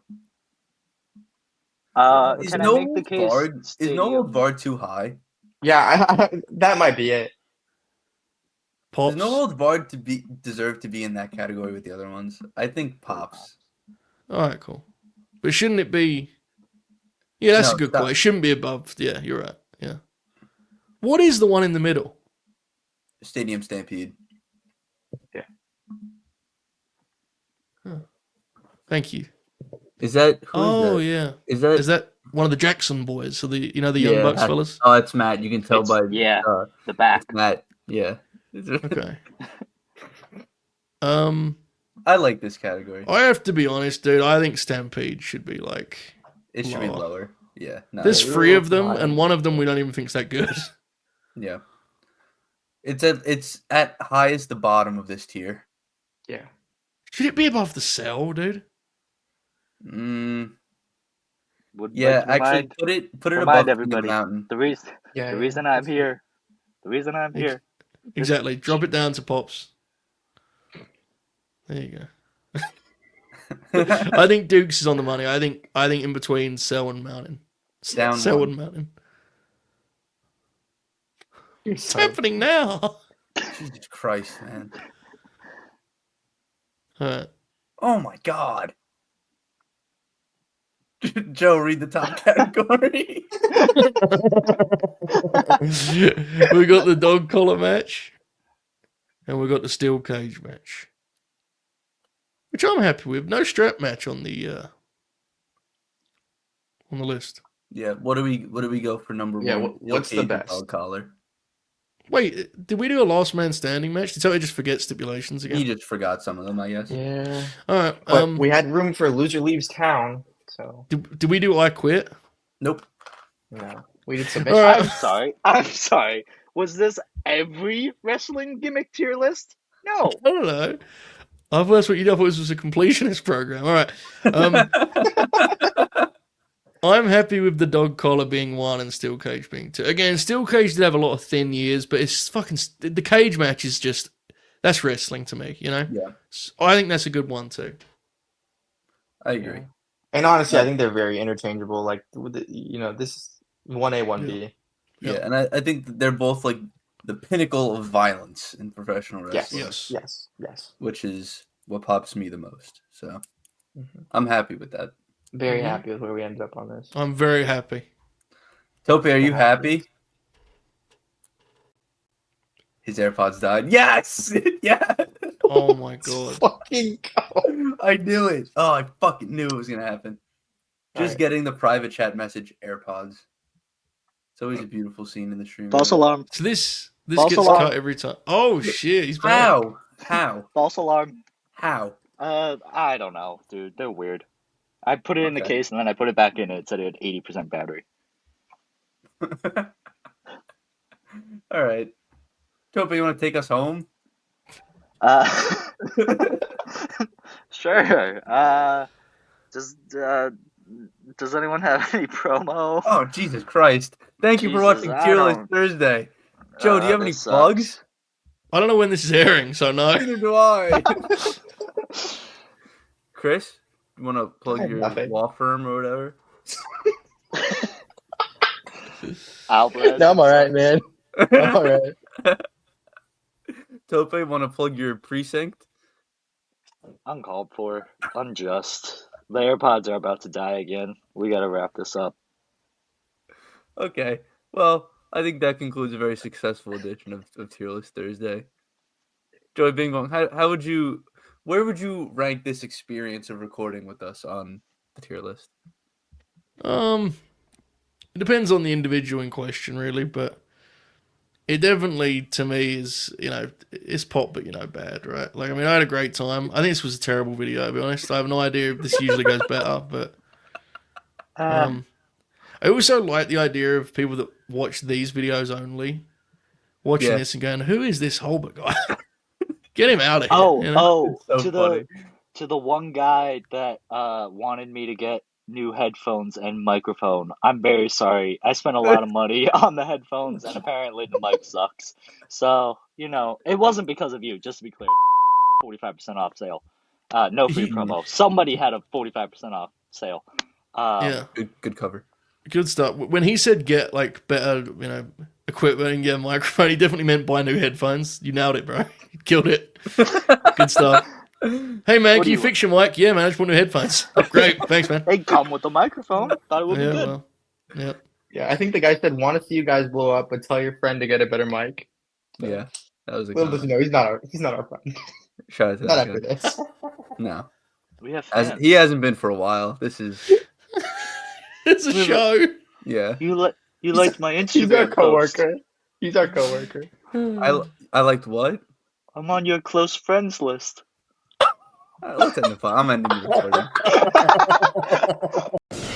Is Can I make the case? Is No Vard too high? Yeah, that might be it. Pops. Does No Vard deserve to be in that category with the other ones? I think Pops. All right, cool. But shouldn't it be? Yeah, that's No, a good stop. call. It shouldn't be above. Yeah, you're right. Yeah. What is the one in the middle? Stadium Stampede. Yeah. Huh. Thank you. Is that? Oh that? yeah. Is that one of the Jackson boys? So the Young Bucks fellas. Oh, it's Matt. You can tell by the back. Matt. Yeah. Okay. I like this category. I have to be honest, dude. I think Stampede should be like. It should be lower. Yeah. No, There's 3 of them, and one of them we don't even think's that good. Yeah. It's at highest the bottom of this tier. Yeah. Should it be above the Cell, dude? Yeah, actually, put it above everybody. the mountain. The reason I'm here. Exactly. Drop it down to Pops. There you go. I think Dukes is on the money. I think in between Cell and Mountain. Down Cell one. and Mountain. What's happening now? Jesus Christ, man. Alright. Oh my God. Joe, read the top category. We got the dog collar match. And we got the steel cage match. Which I'm happy with. No strap match on the list. Yeah, what do we go for number one? Yeah, what's the Steel cage best? Dog collar. Wait, did we do a last man standing match? Did somebody just forget stipulations again? He just forgot some of them, I guess. Yeah. Alright. But we had room for loser leaves town, so Did we do I Quit? Nope. no. We did submission. Alright. I'm sorry. Was this every wrestling gimmick tier list? No. I don't know. I thought that's what you thought this was a completionist program. All right. I'm happy with the dog collar being 1 and steel cage being 2. Again, steel cage did have a lot of thin years, but it's fucking the cage match is just that's wrestling to me, you know. Yeah. So I think that's a good one too. I agree. Yeah. And honestly, I think they're very interchangeable. Like, this is 1A, 1B. Yeah, and I think that they're both like the pinnacle of violence in professional wrestling. Yes. Which is what pops me the most. So I'm happy with that. Very happy with where we ended up on this. I'm very happy. Tope, are you happy? His AirPods died. Yes! Yeah! Oh my God. Fucking go. I knew it. Oh, I fucking knew it was going to happen. Just getting the private chat message, AirPods. It's always a beautiful scene in the stream. False alarm. So this False gets alarm. cut every time. Oh shit, he's back. How? False alarm. How? I don't know, dude. They're weird. I put it in the Okay. case and then I put it back in. It said it had 80% battery. All right. Tope, you want to take us home? Sure. Does anyone have any promo? Oh, Jesus Christ. Thank you for Jesus, watching I Tier List don't- Thursday. Joe, do you have any this sucks. plugs? I don't know when this is airing, so no. Neither do I. Chris, you want to plug have your nothing. law firm or whatever? Alvarez. No, I'm all right, man. I'm all right. Tope, want to plug your precinct? Uncalled for. Unjust. The AirPods are about to die again. We gotta wrap this up. Okay. Well, I think that concludes a very successful edition of Tier List Thursday. Joey Bing Bong, where would you rank this experience of recording with us on the tier list? It depends on the individual in question, really, but it definitely, to me, is, it's pop, but, bad, right? Like, I mean, I had a great time. I think this was a terrible video, to be honest. I have no idea if this usually goes better, but I also like the idea of people that watch these videos only watching this and going, "Who is this Hulbert guy? Get him out of here!" Oh, you know? So to the one guy that wanted me to get new headphones and microphone. I'm very sorry. I spent a lot of money on the headphones, and apparently the mic sucks. So it wasn't because of you. Just to be clear, 45% off sale. No free promo. Somebody had a 45% off sale. Yeah, good cover. Good stuff. When he said get like better, equipment and get a microphone, he definitely meant buy new headphones. You nailed it, bro. You killed it. Good stuff. Hey man, can you fix your mic? Yeah, man, I just want new headphones. Great, thanks, man. They come with the microphone. Thought it would be good. Well, yeah. Yeah, I think the guy said, "Want to see you guys blow up, but tell your friend to get a better mic." So, Yeah, that was a little does he know he's not our friend. Shout out to Not that after guy. this. No, we have fans. He hasn't been for a while. This is it's a show. Yeah, you liked my Instagram. He's our post. coworker. He's our coworker. I liked what? I'm on your close friends list. Let's end the fun. I'm ending the recording.